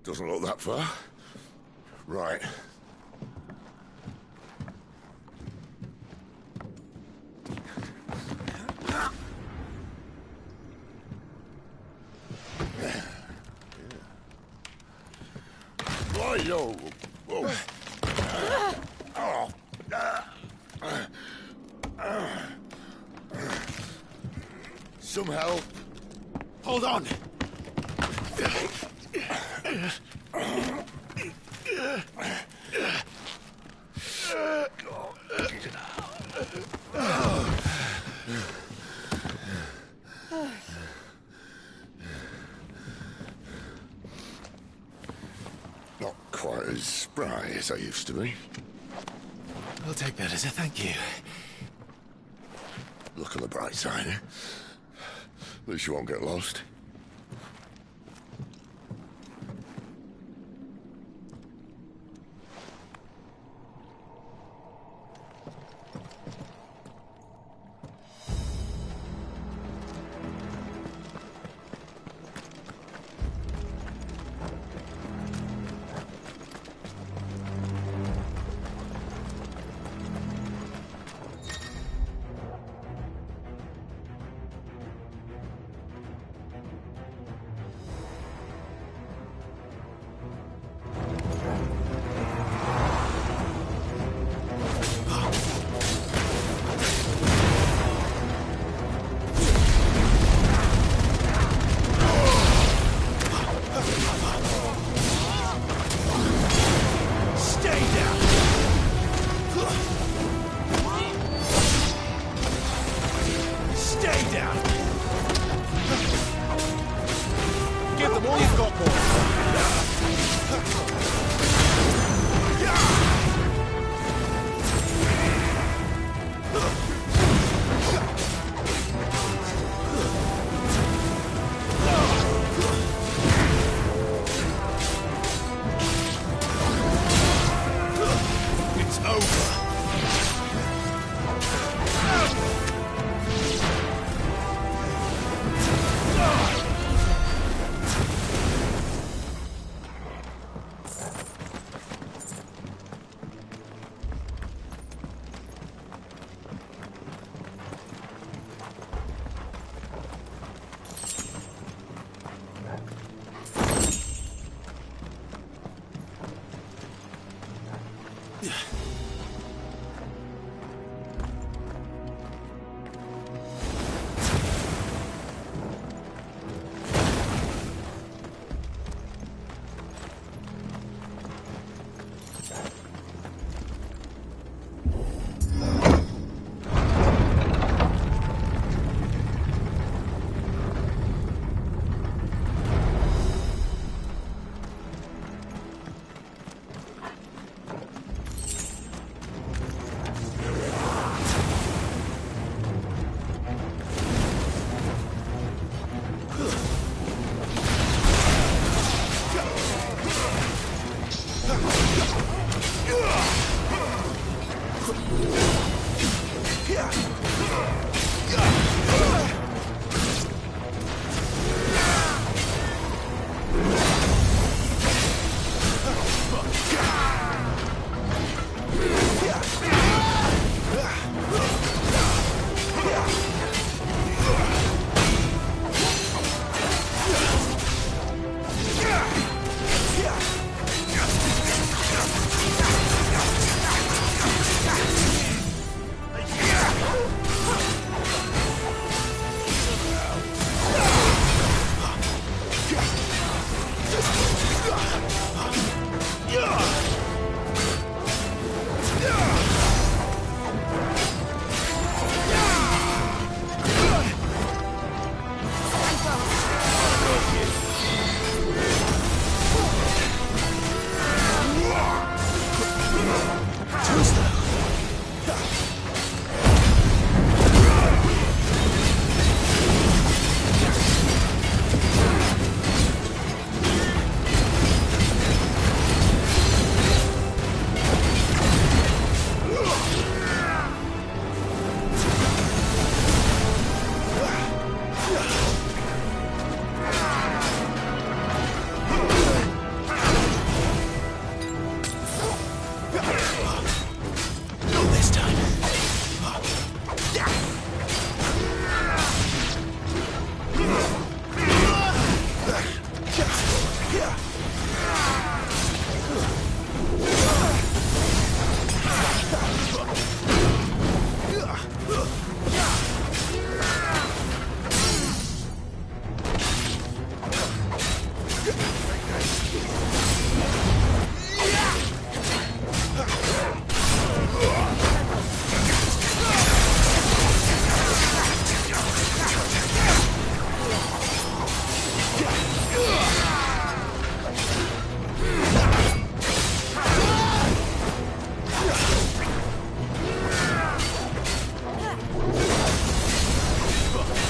Doesn't look that far. Right. Yo. Whoa. Some help. Hold on. Not quite as spry as I used to be. I'll take that as a thank you. Look on the bright side, eh? At least you won't get lost.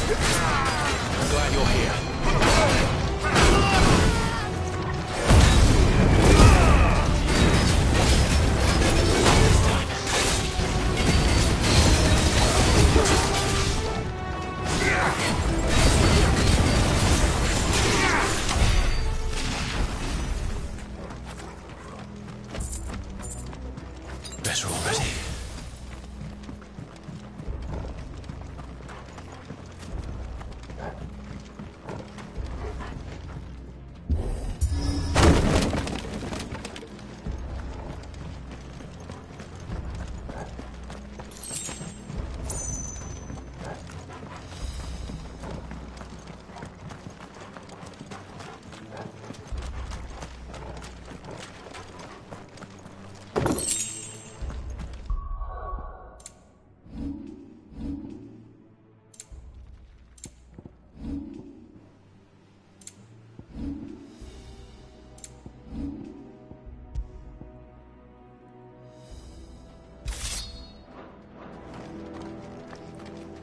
I'm glad you're here. Better already.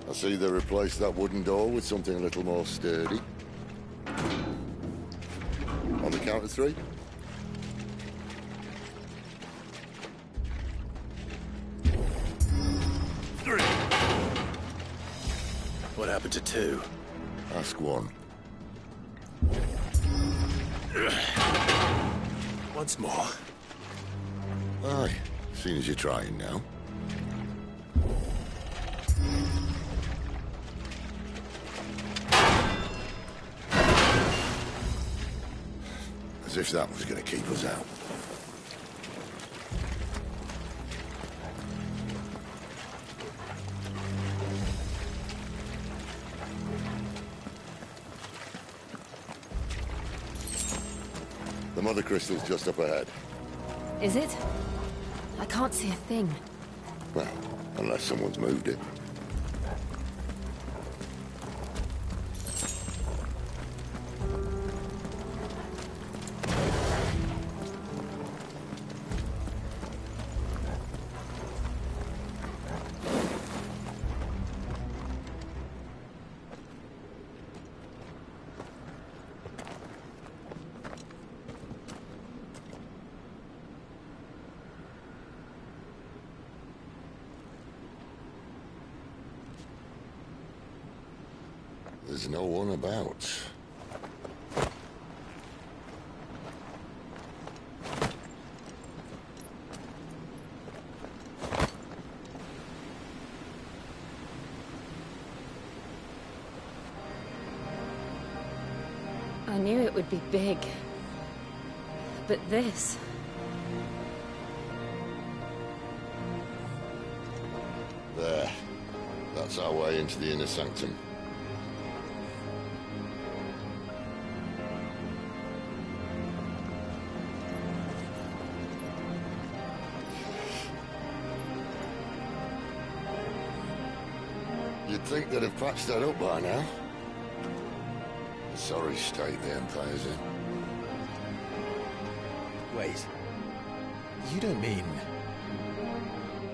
I see they replaced that wooden door with something a little more sturdy. On the count of 3. What happened to 2? Ask 1. Once more. Aye, seeing as you're trying now. As if that was going to keep us out. The mother crystal's just up ahead. Is it? I can't see a thing. Well, unless someone's moved it. There's no one about. I knew it would be big. But this... There. That's our way into the inner sanctum. You'd think they'd have patched that up by now. A sorry state the Empire's in. Wait. You don't mean...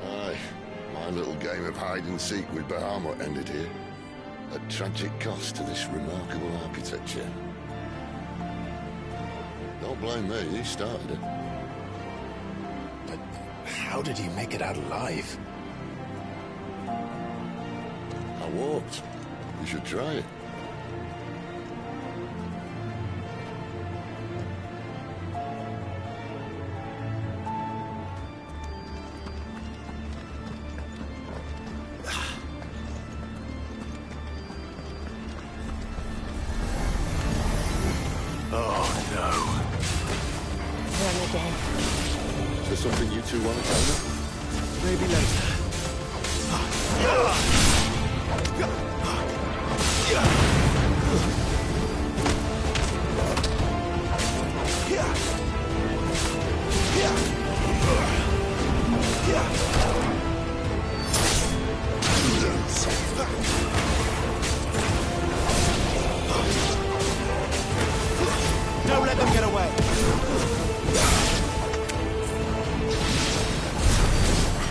Aye. My little game of hide-and-seek with Bahamut ended here. At tragic cost to this remarkable architecture. Don't blame me, he started it. But how did he make it out alive? I walked. You should try it. Is there something you two want to tell me? Maybe later. Don't let them get away.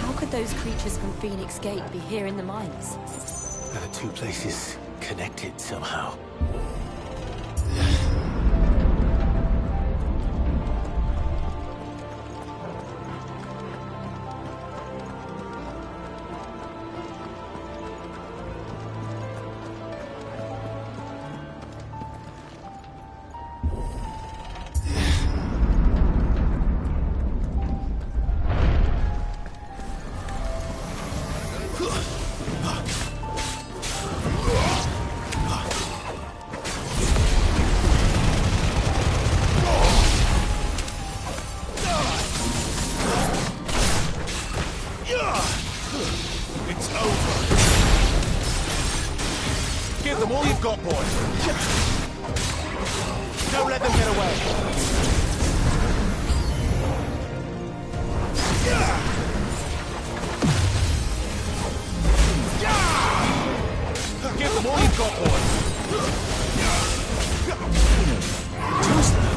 How could those creatures from Phoenix Gate be here in the mines? There are 2 places connected somehow. It's over. Give them all you've got, boys. Don't let them get away. Give them all you've got, boys. Too slow.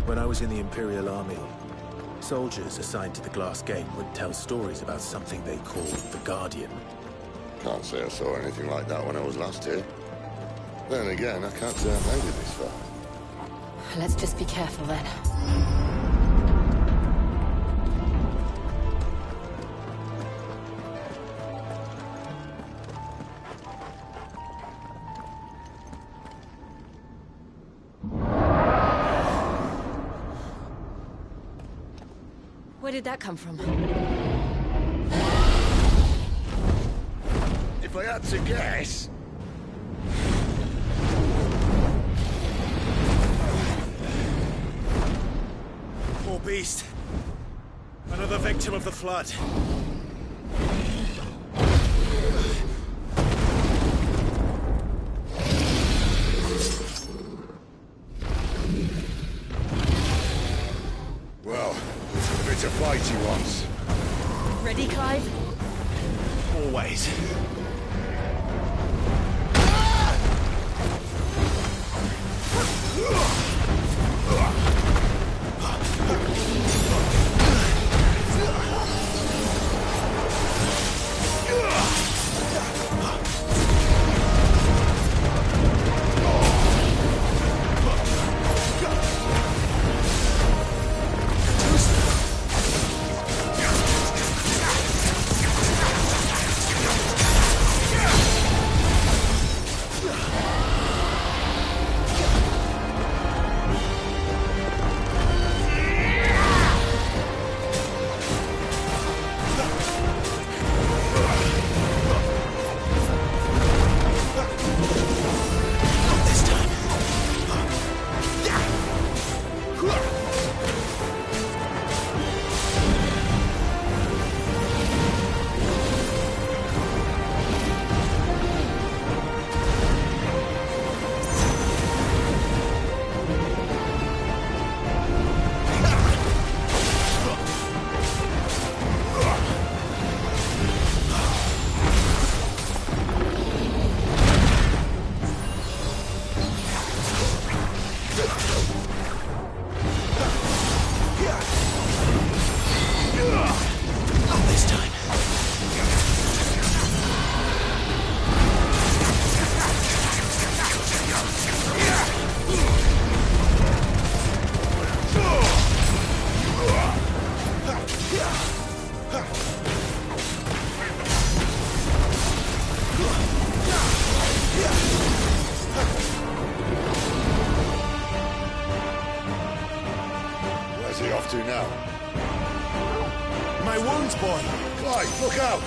When I was in the Imperial Army, soldiers assigned to the Glass Gate would tell stories about something they called the Guardian. Can't say I saw anything like that when I was last here. Then again, I can't say I made it this far. Let's just be careful then. Where did that come from? If I had to guess... Poor beast. Another victim of the Flood. Well, a bit of fight he wants. Ready, Clive? Always. now. My wounds, boy. Clyde, look out!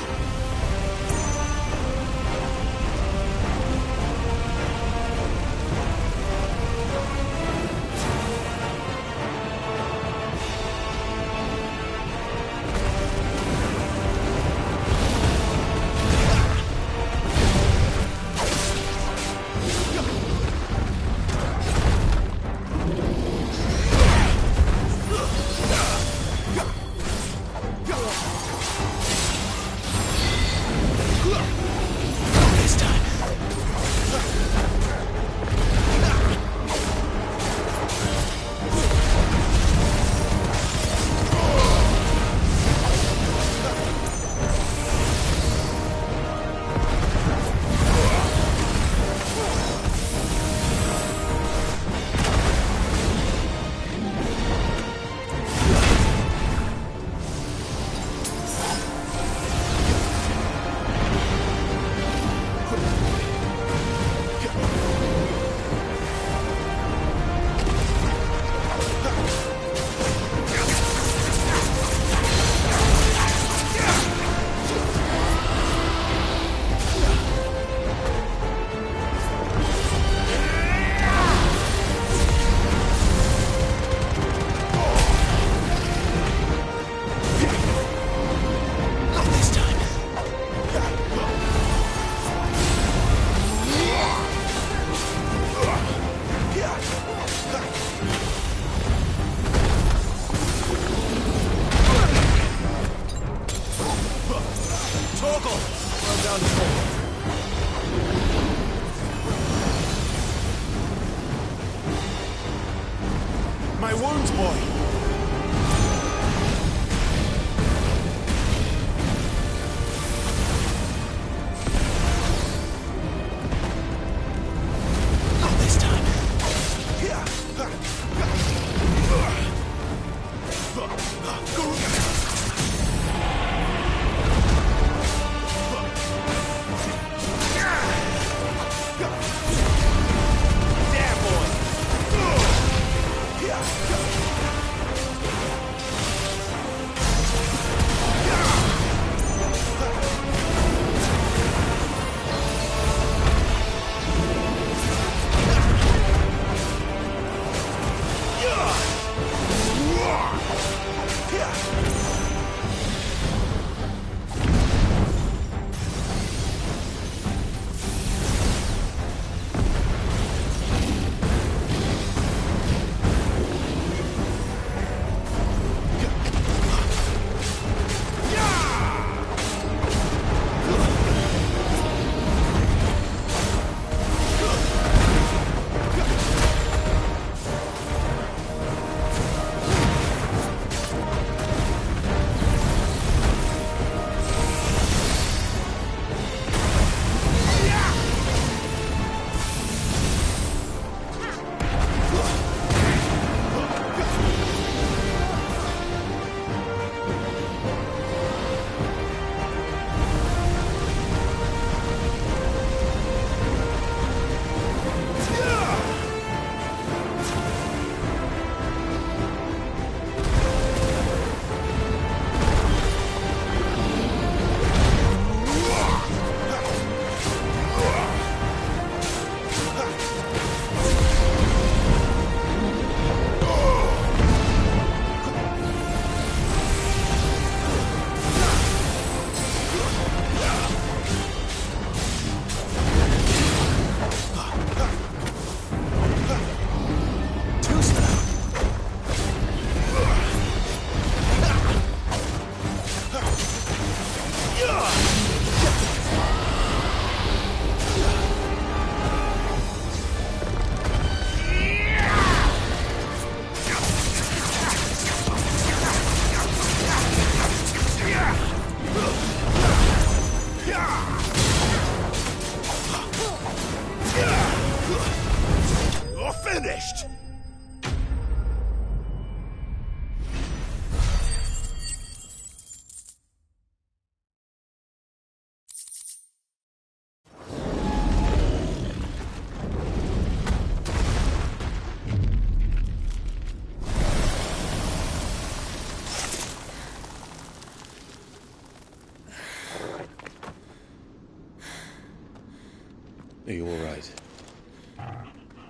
Are you all right?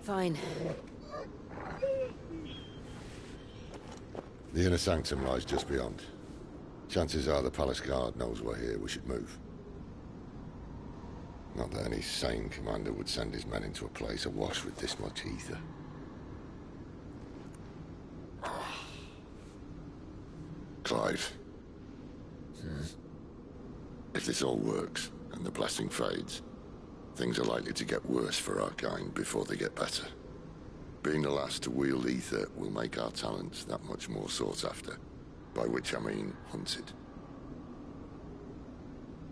Fine. The inner sanctum lies just beyond. Chances are the palace guard knows we're here. We should move. Not that any sane commander would send his men into a place awash with this much ether. Clive. If this all works, and the blessing fades, things are likely to get worse for our kind before they get better. Being the last to wield ether will make our talents that much more sought after, by which I mean hunted.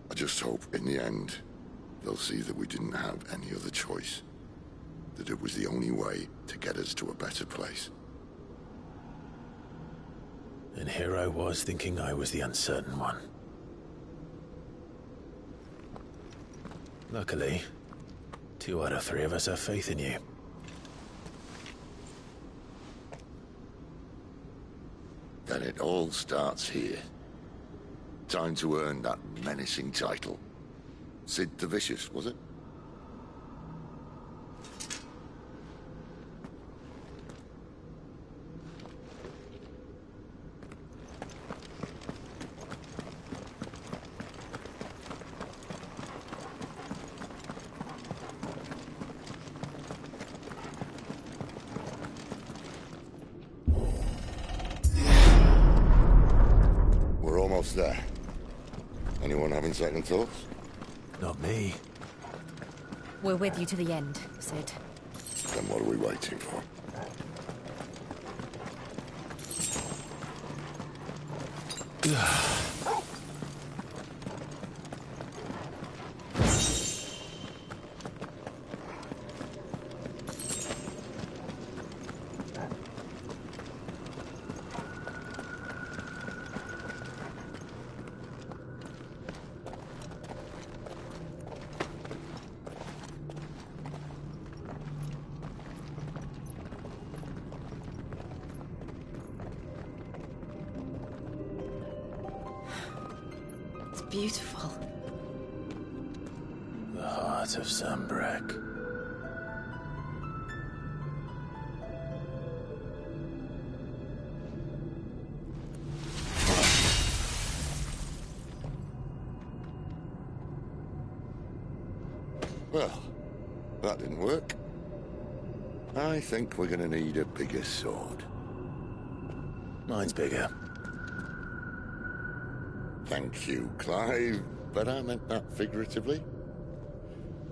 I just hope, in the end, they'll see that we didn't have any other choice. That it was the only way to get us to a better place. And here I was thinking I was the uncertain one. Luckily, 2 out of 3 of us have faith in you. Then it all starts here. Time to earn that menacing title. Sid the Vicious, was it? We're almost there. Anyone having second thoughts? Not me. We're with you to the end, Sid. Then what are we waiting for? Beautiful. The heart of Sanbreque. Well, that didn't work. I think we're gonna need a bigger sword. Mine's bigger. Thank you, Clive, but I meant that figuratively.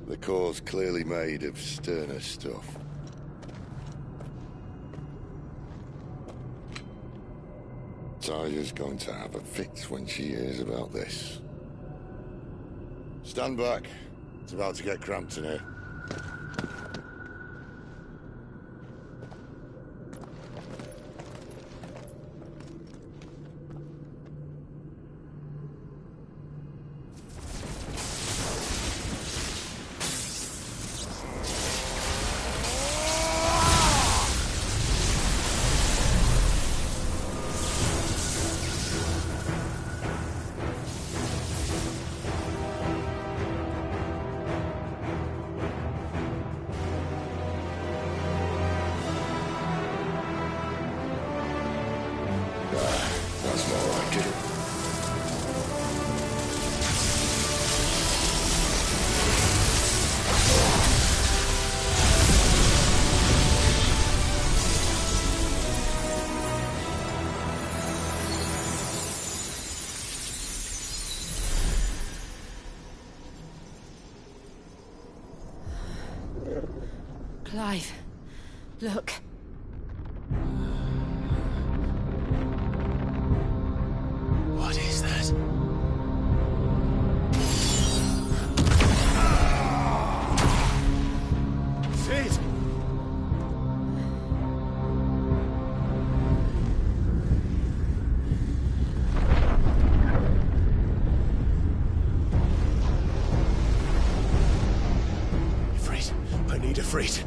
The core's clearly made of sterner stuff. Talia's going to have a fit when she hears about this. Stand back. It's about to get cramped in here. That's more like it. Clive, look. What is that? Sid! Ifrit, I need Ifrit.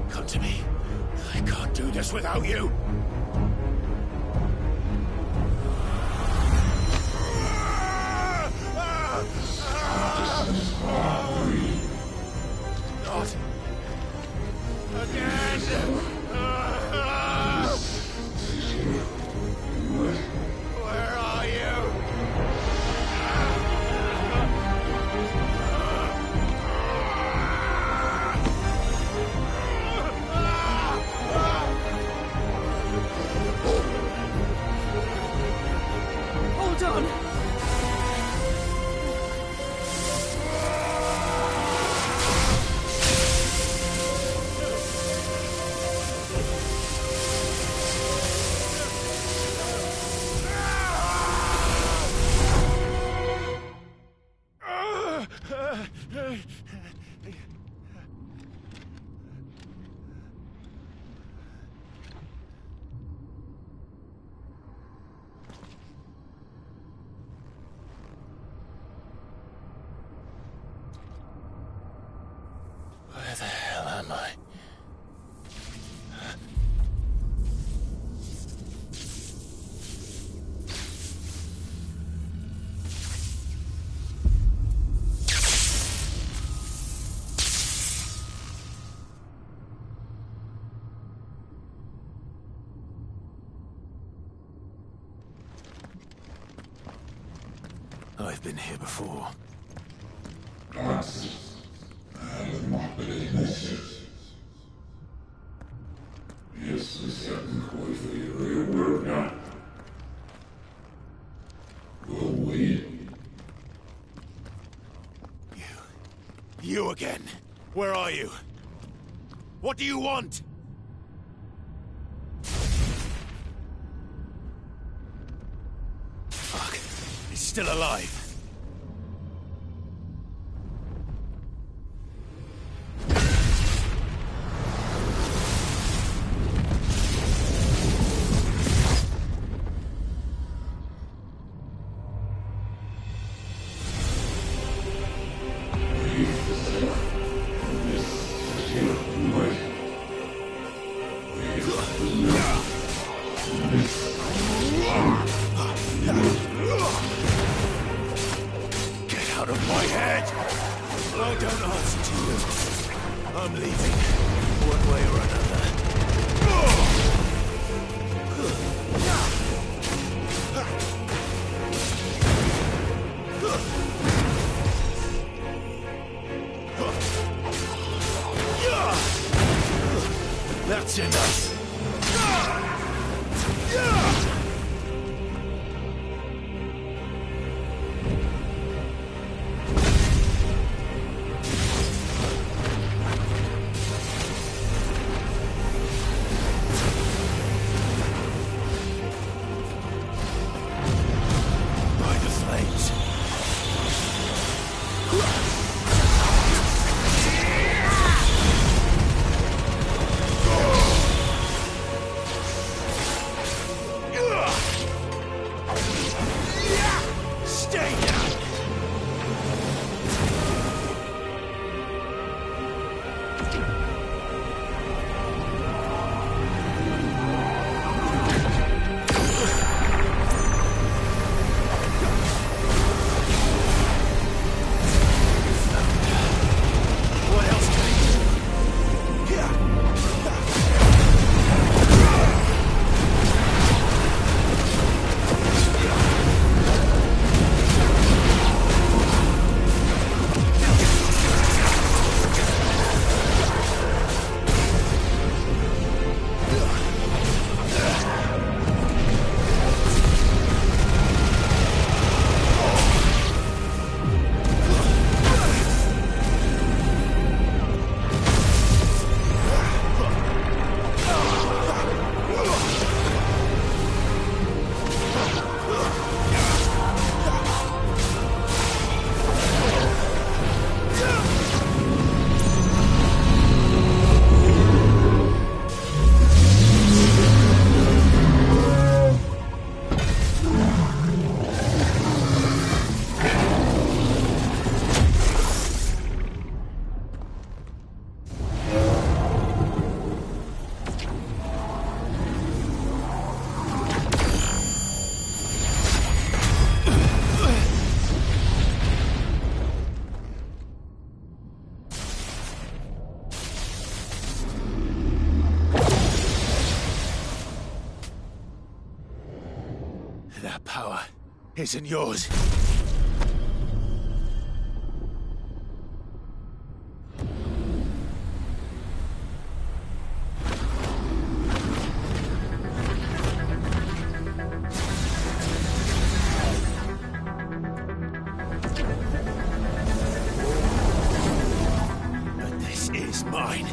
Come to me. I can't do this without you. I've been here before. You again. Where are you? What do you want? Fuck. He's still alive. That's enough. By the flames. That power isn't yours. But this is mine.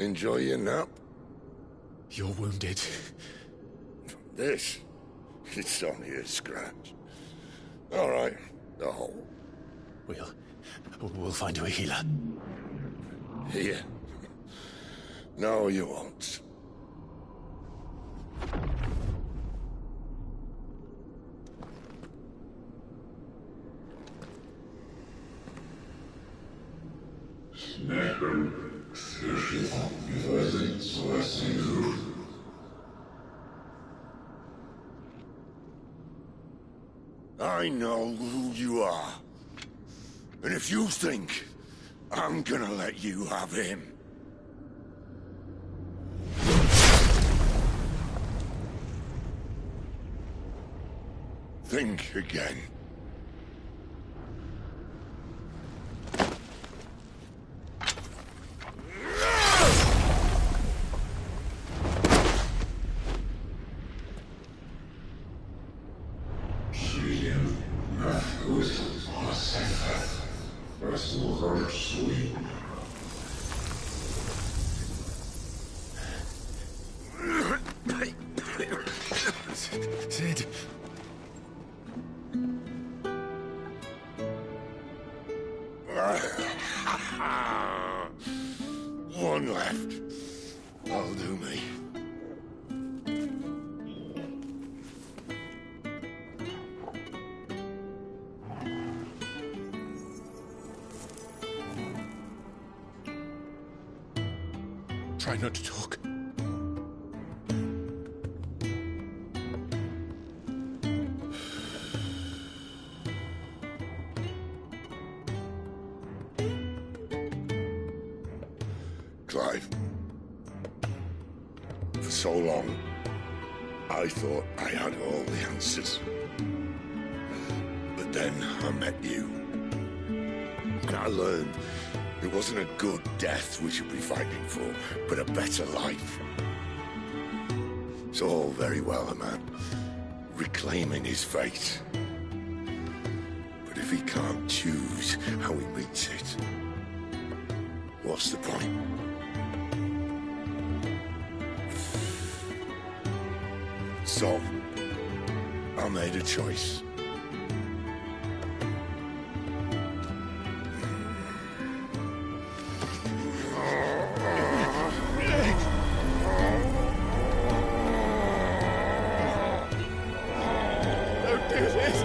Enjoy your nap? You're wounded. This? It's only a scratch. All right, the hole. We'll find you a healer. Here? No, you won't. I know who you are. And if you think I'm gonna let you have him... think again. Sid. One left. That'll do me. Try not to talk. Clive. For so long, I thought I had all the answers. But then I met you. And I learned it wasn't a good death we should be fighting for, but a better life. It's all very well, a man reclaiming his fate. But if he can't choose how he meets it, what's the point? So, I made a choice. Don't do this!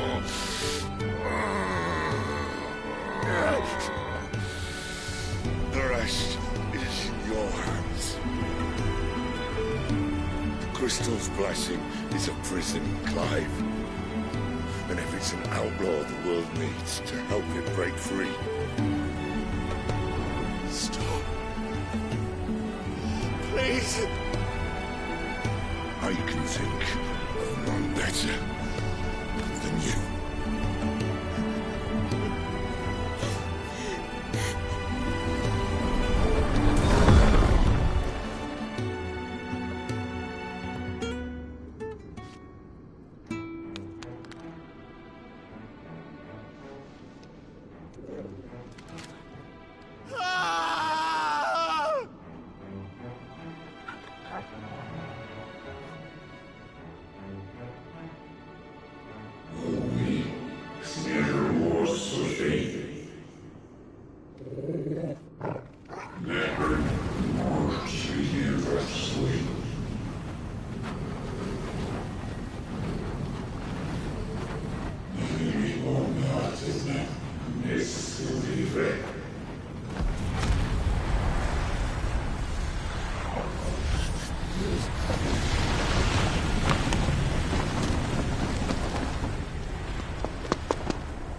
The rest is in your hands. The Crystal's blessing is a prison, Clive. And if it's an outlaw the world needs to help it break free... Stop. Please. I can think of none better than you.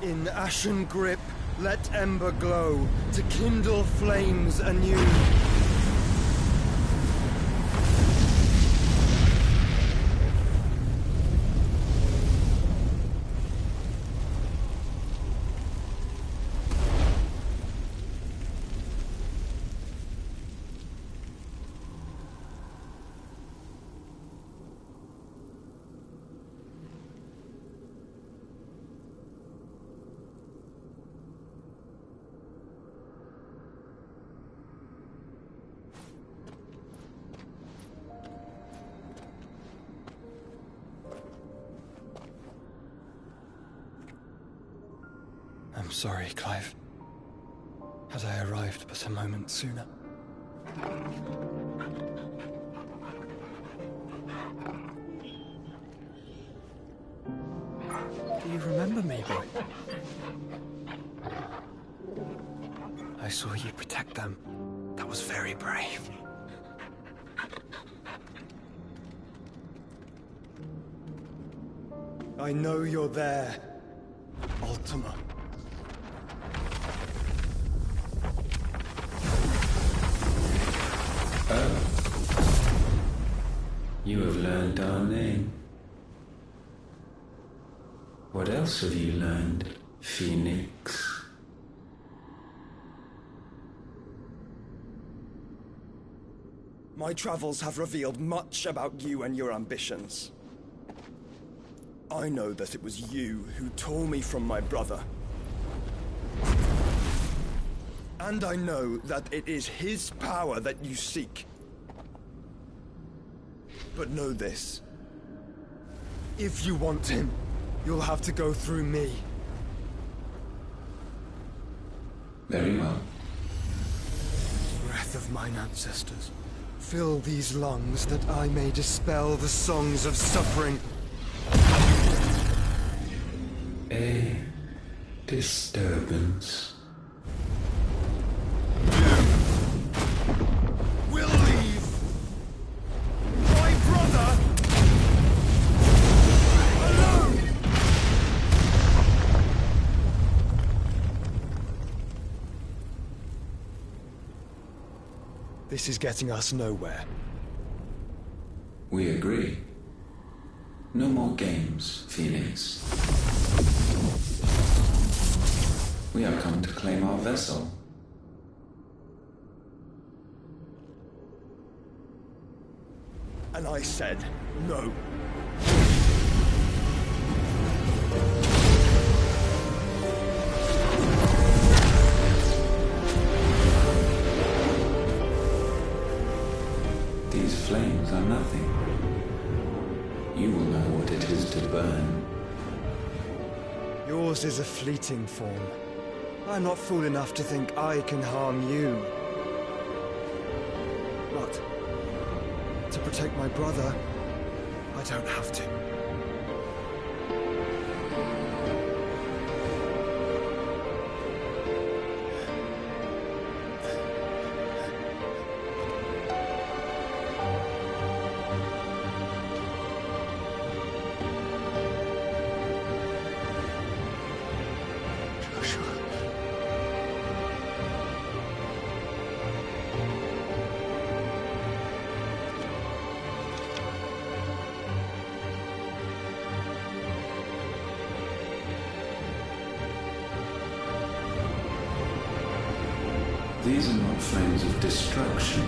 In ashen grip, let ember glow, to kindle flames anew. I'm sorry, Clive. Had I arrived but a moment sooner. Do you remember me, boy? I saw you protect them. That was very brave. I know you're there, Ultima. Oh. You have learned our name. What else have you learned, Phoenix? My travels have revealed much about you and your ambitions. I know that it was you who tore me from my brother. And I know that it is his power that you seek. But know this. If you want him, you'll have to go through me. Very well. Breath of mine ancestors, fill these lungs that I may dispel the songs of suffering. A disturbance. We'll leave my brother alone. This is getting us nowhere. We agree. No more games, Phoenix. We have come to claim our vessel. And I said no. These flames are nothing. You will know what it is to burn. Yours is a fleeting form. I'm not fool enough to think I can harm you. But to protect my brother, I don't have to. These are not flames of destruction.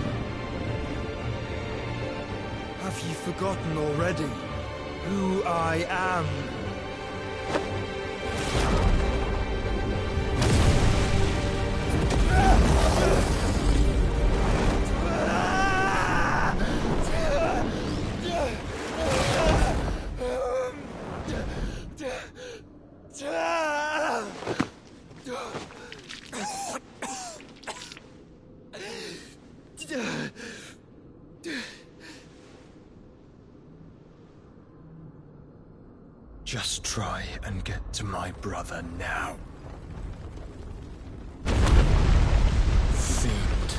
Have you forgotten already who I am? Just try and get to my brother now. Fiend.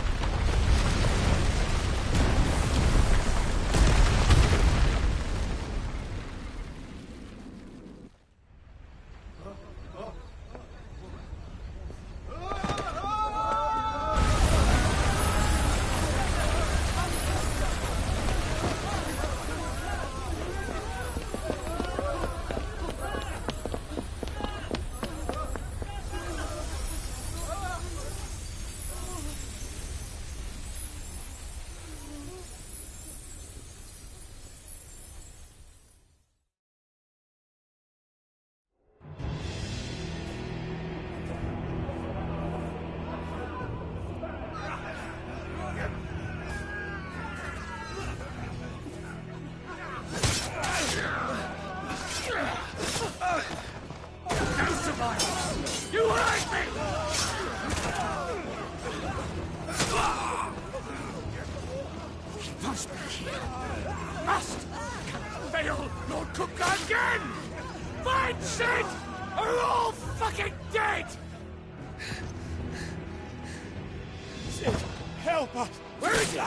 help us! Where is he?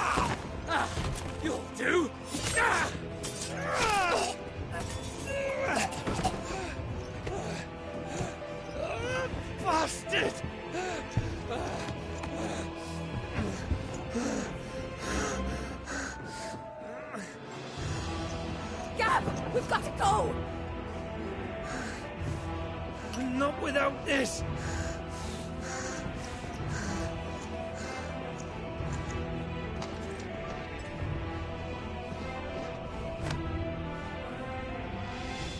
You'll do! Bastard! Gab, we've got to go! Not without this!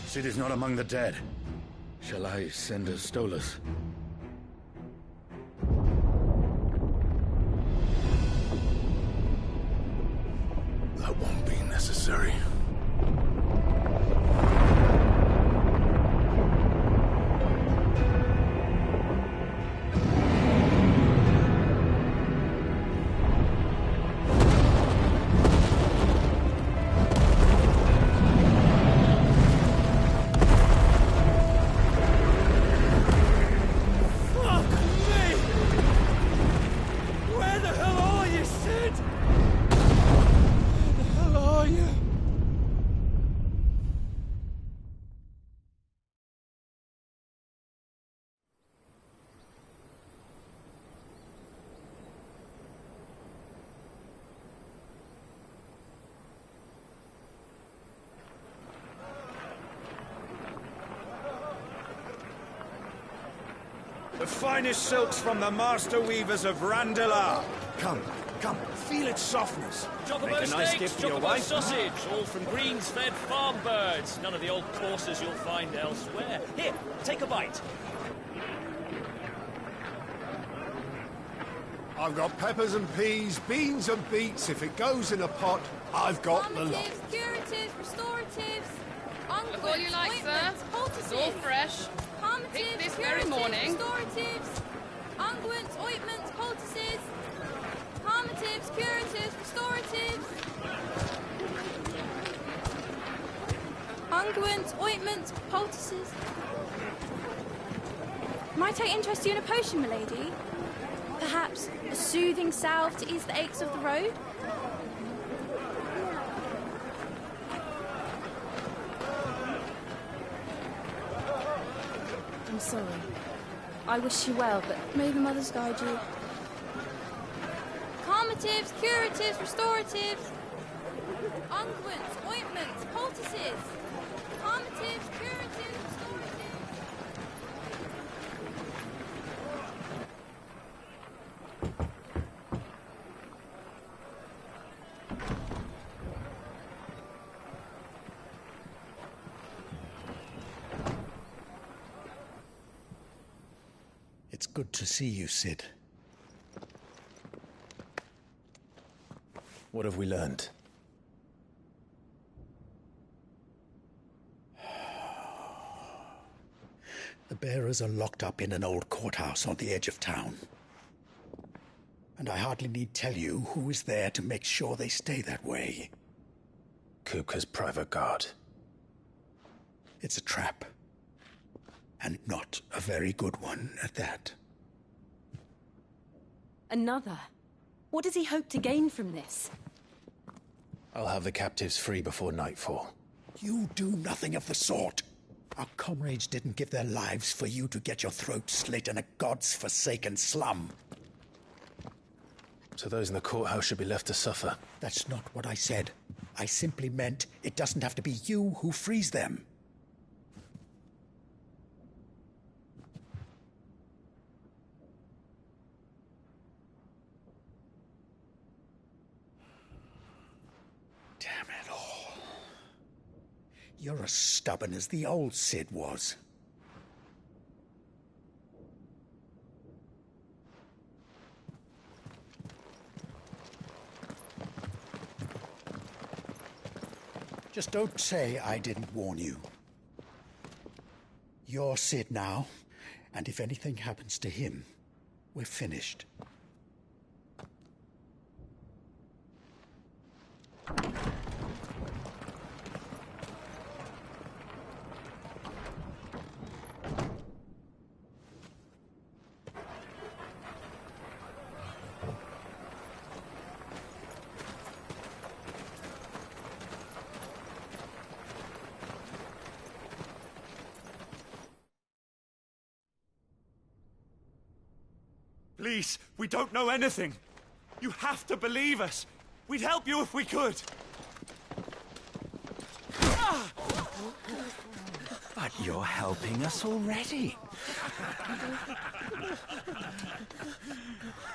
Sid is not among the dead. Shall I send a Stolas? That won't be necessary. The finest silks from the master weavers of Randalar. Come, come, feel its softness. Chocobo Make a nice steaks, gift for your chocobo wife. sausage, all from greens-fed farm birds. None of the old courses you'll find elsewhere. Here, take a bite. I've got peppers and peas, beans and beets. If it goes in a pot, I've got the lot. Curatives, restoratives, Look all you like, sir. It's all fresh. Picked this very morning. Restoratives, unguents, ointments, poultices, calmatives, curatives, restoratives, unguents, ointments, poultices. Might I interest you in a potion, milady? Perhaps a soothing salve to ease the aches of the road? I'm sorry. I wish you well, but may the mothers guide you. Calmatives, curatives, restoratives, unguents, ointments, poultices. Calmatives, curatives, restoratives. It's good to see you, Sid. What have we learned? The bearers are locked up in an old courthouse on the edge of town. And I hardly need tell you who is there to make sure they stay that way. Kupka's private guard. It's a trap. And not a very good one at that. Another? What does he hope to gain from this? I'll have the captives free before nightfall. You do nothing of the sort. Our comrades didn't give their lives for you to get your throat slit in a god's-forsaken slum. So those in the courthouse should be left to suffer. That's not what I said. I simply meant it doesn't have to be you who frees them. Damn it all. You're as stubborn as the old Sid was. Just don't say I didn't warn you. You're Sid now, and if anything happens to him, we're finished. Please, we don't know anything. You have to believe us. We'd help you if we could. But you're helping us already.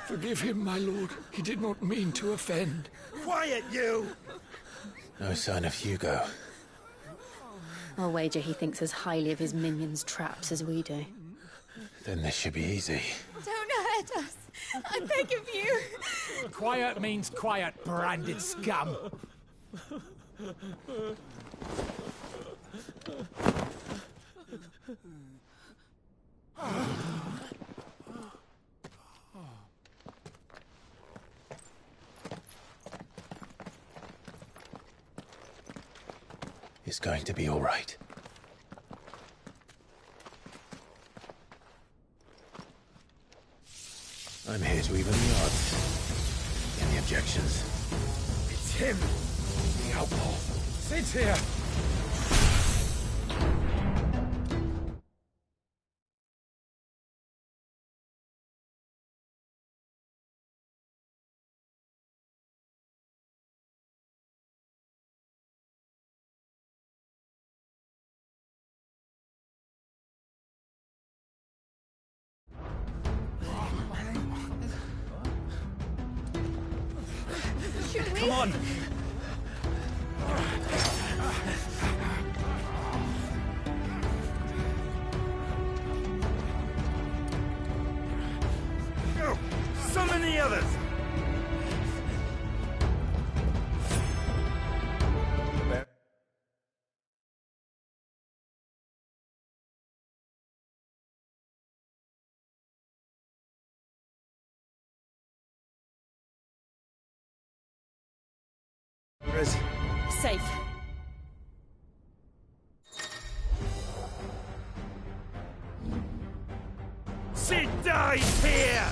Forgive him, my lord. He did not mean to offend. Quiet, you! No sign of Hugo. I'll wager he thinks as highly of his minions' traps as we do. Then this should be easy. Don't hurt us. I beg of you. Quiet means quiet, branded scum. It's going to be all right. I'm here to even the odds. Any objections? It's him, the outlaw. Sit here. Come on! Go! Summon the others! Safe. Sid dies here!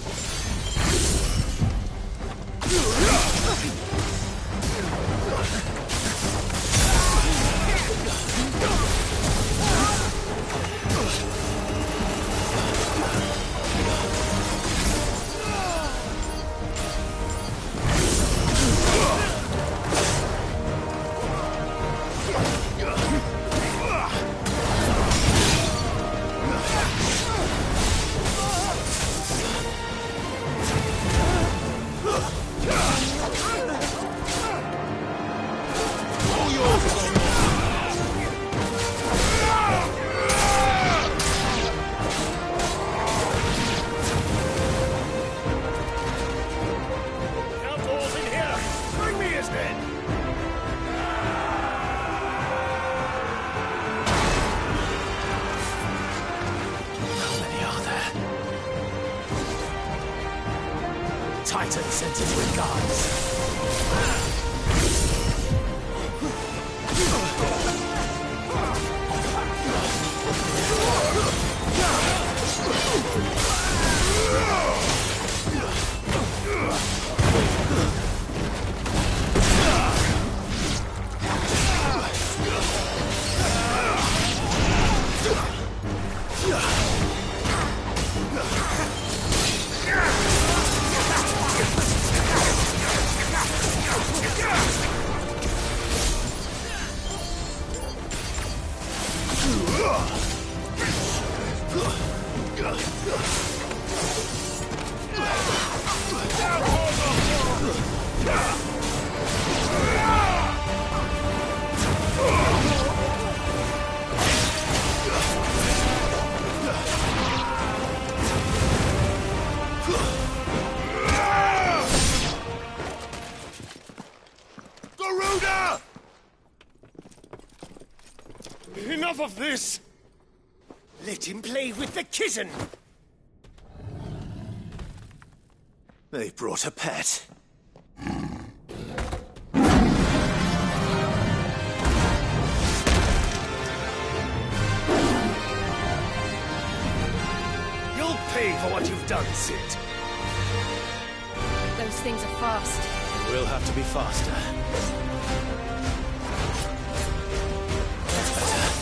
Titan sends his regards. Garuda! Enough of this! Let him play with the kitten! They brought a pet. You'll pay for what you've done, Sid. Those things are fast. We'll have to be faster. That's better.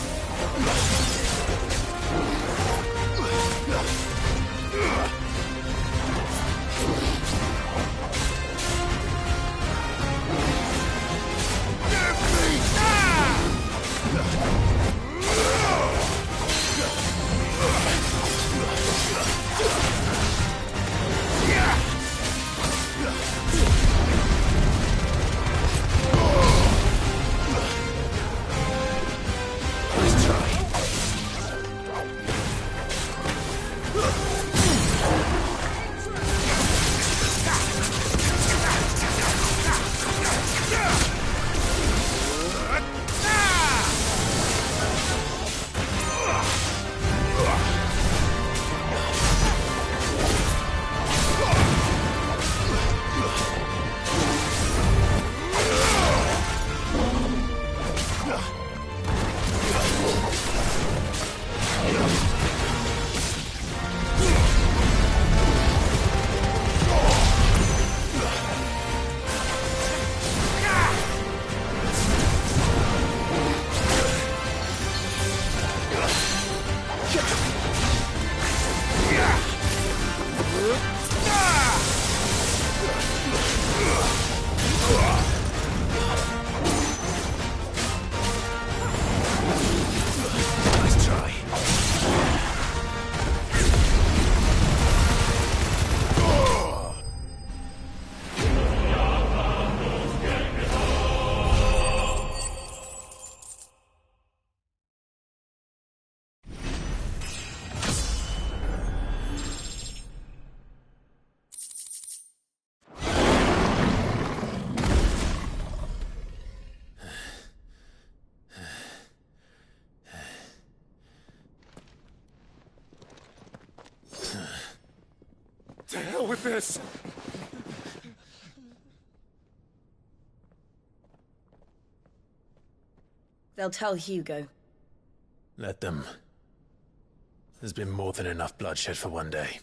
with this! They'll tell Hugo. Let them. There's been more than enough bloodshed for one day.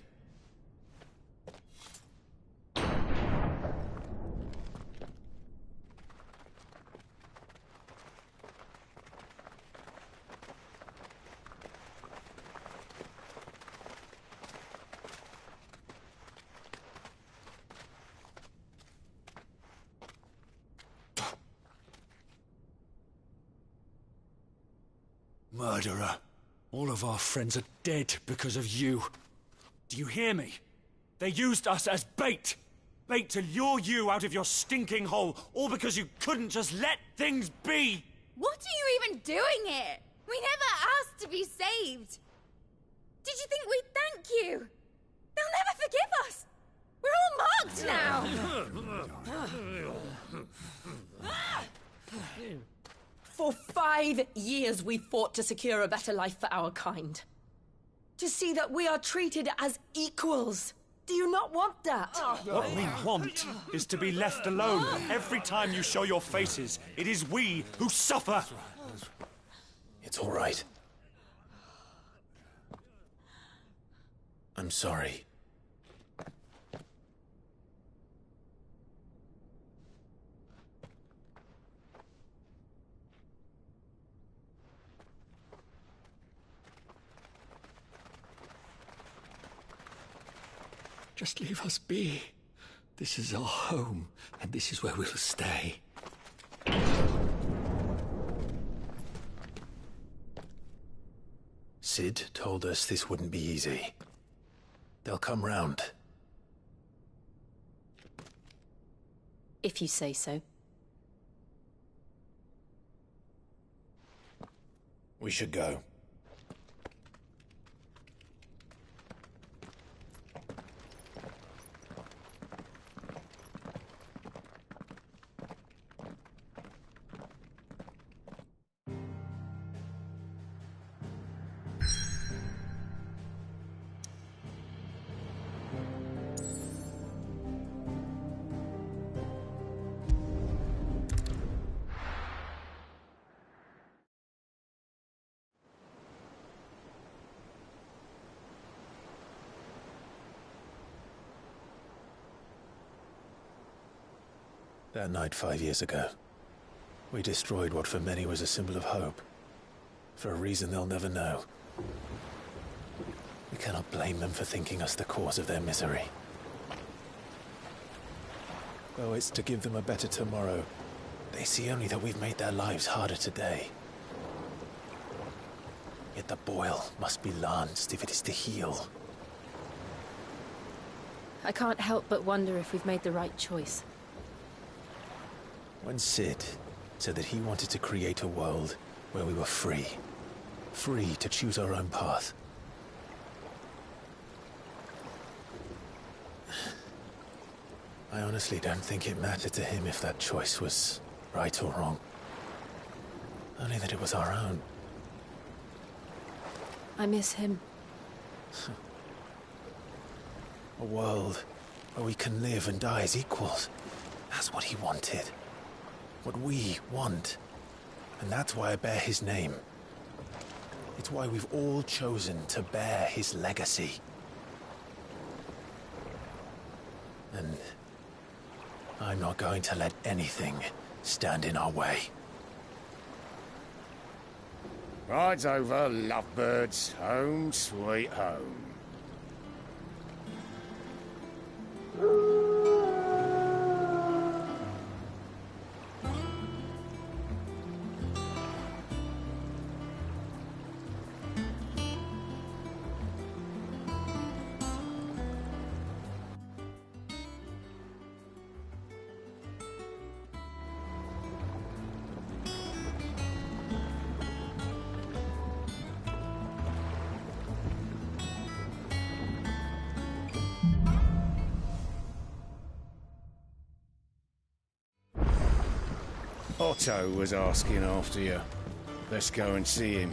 Murderer. All of our friends are dead because of you. Do you hear me? They used us as bait. Bait to lure you out of your stinking hole, all because you couldn't just let things be. What are you even doing here? We never asked to be saved. Did you think we'd thank you? They'll never forgive us. We're all marked now. For 5 years we fought to secure a better life for our kind. To see that we are treated as equals. Do you not want that? What we want is to be left alone. Every time you show your faces, it is we who suffer. It's all right. I'm sorry. Just leave us be. This is our home, and this is where we'll stay. Cid told us this wouldn't be easy. They'll come round. If you say so. We should go. That night 5 years ago, we destroyed what for many was a symbol of hope. For a reason they'll never know. We cannot blame them for thinking us the cause of their misery. Though it's to give them a better tomorrow, they see only that we've made their lives harder today. Yet the boil must be lanced if it is to heal. I can't help but wonder if we've made the right choice. When Cid said that he wanted to create a world where we were free. Free to choose our own path. I honestly don't think it mattered to him if that choice was right or wrong. Only that it was our own. I miss him. A world where we can live and die as equals. That's what he wanted. What we want. And that's why I bear his name. It's why we've all chosen to bear his legacy. And I'm not going to let anything stand in our way. Rides over, lovebirds. Home, sweet home. Otto was asking after you. Let's go and see him.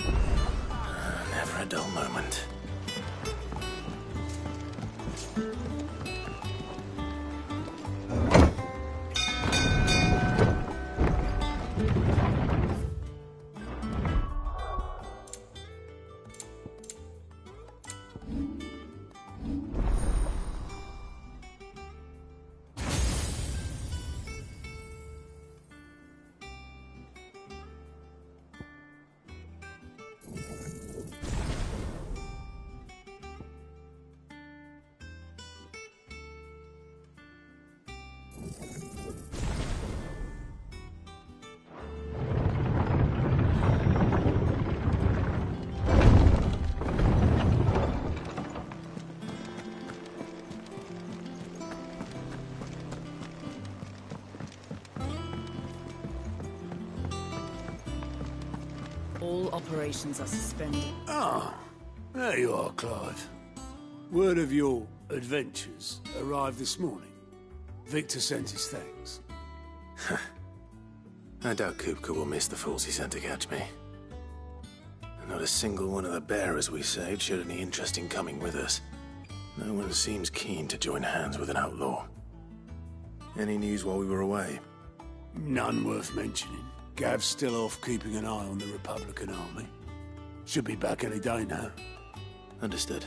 Never a dull moment. All operations are suspended. Ah, there you are, Clive. Word of your adventures arrived this morning. Victor sent his thanks. I doubt Kupka will miss the fools he sent to catch me. Not a single one of the bearers we saved showed any interest in coming with us. No one seems keen to join hands with an outlaw. Any news while we were away? None worth mentioning. Gav's still off keeping an eye on the Republican army. Should be back any day now. Understood.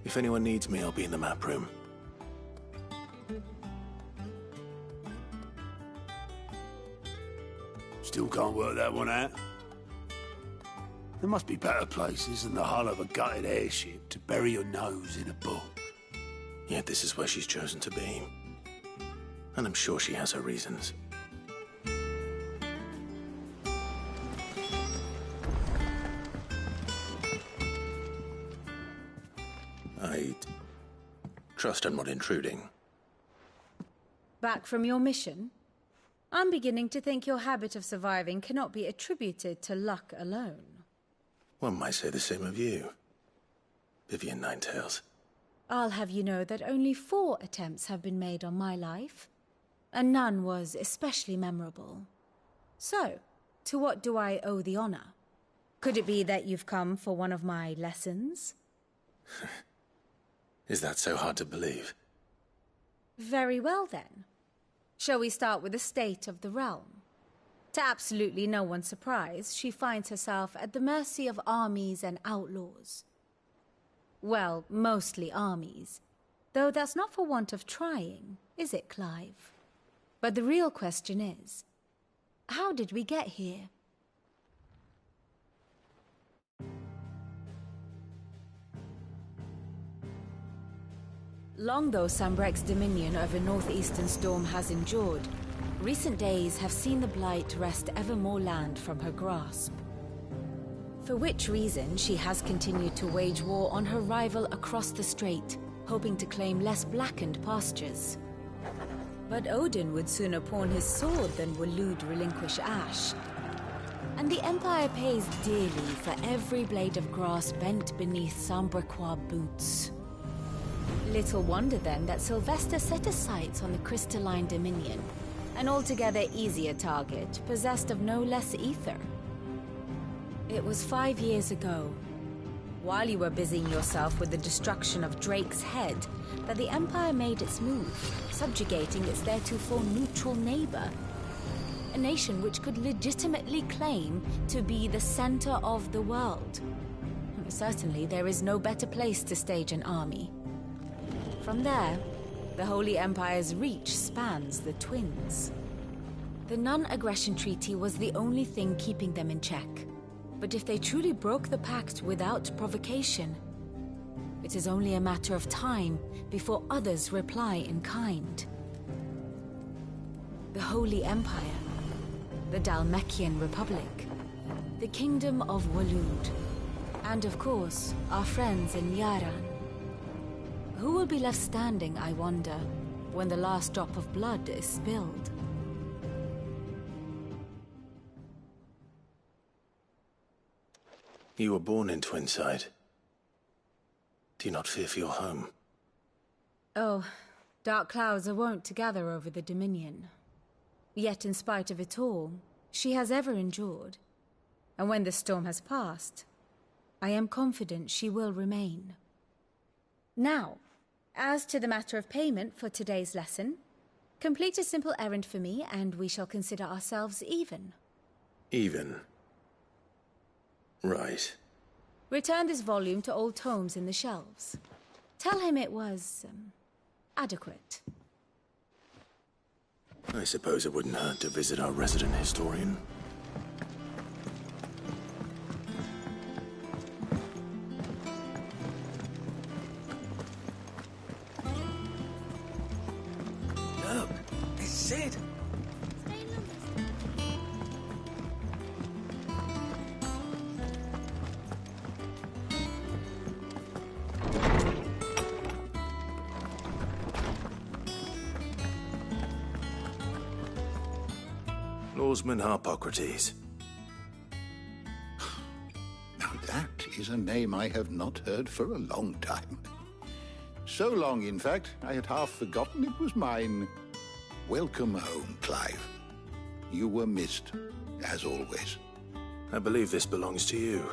If anyone needs me, I'll be in the map room. Still can't work that one out. There must be better places than the hull of a gutted airship to bury your nose in a book. Yet this is where she's chosen to be. And I'm sure she has her reasons. I trust I'm not intruding. Back from your mission? I'm beginning to think your habit of surviving cannot be attributed to luck alone. One might say the same of you, Vivian Ninetails. I'll have you know that only 4 attempts have been made on my life, and none was especially memorable. So, to what do I owe the honor? Could it be that you've come for one of my lessons? Is that so hard to believe? Very well, then. Shall we start with the state of the realm? To absolutely no one's surprise, she finds herself at the mercy of armies and outlaws. Well, mostly armies. Though that's not for want of trying, is it, Clive? But the real question is, how did we get here? Long though Sambrek's dominion over northeastern Storm has endured, recent days have seen the Blight wrest ever more land from her grasp. For which reason, she has continued to wage war on her rival across the strait, hoping to claim less blackened pastures. But Odin would sooner pawn his sword than Waloed relinquish Ash. And the Empire pays dearly for every blade of grass bent beneath Sambrequois boots. Little wonder then that Sylvester set his sights on the Crystalline Dominion, an altogether easier target, possessed of no less ether. It was 5 years ago, while you were busying yourself with the destruction of Drake's head, that the Empire made its move, subjugating its theretofore neutral neighbor. A nation which could legitimately claim to be the center of the world. Certainly, there is no better place to stage an army. From there, the Holy Empire's reach spans the Twins. The non-aggression treaty was the only thing keeping them in check. But if they truly broke the pact without provocation, it is only a matter of time before others reply in kind. The Holy Empire, the Dhalmekian Republic, the Kingdom of Waloed, and of course, our friends in Yaran. Who will be left standing, I wonder, when the last drop of blood is spilled? You were born in Twinside. Do you not fear for your home? Oh, dark clouds are wont to gather over the Dominion. Yet in spite of it all, she has ever endured. And when the storm has passed, I am confident she will remain. Now, as to the matter of payment for today's lesson, complete a simple errand for me and we shall consider ourselves even. Even? Right. Return this volume to old tomes in the shelves. Tell him it was, adequate. I suppose it wouldn't hurt to visit our resident historian. Look, said. Norseman Harpocrates. Now that is a name I have not heard for a long time. So long, in fact, I had half forgotten it was mine. Welcome home, Clive. You were missed, as always. I believe this belongs to you.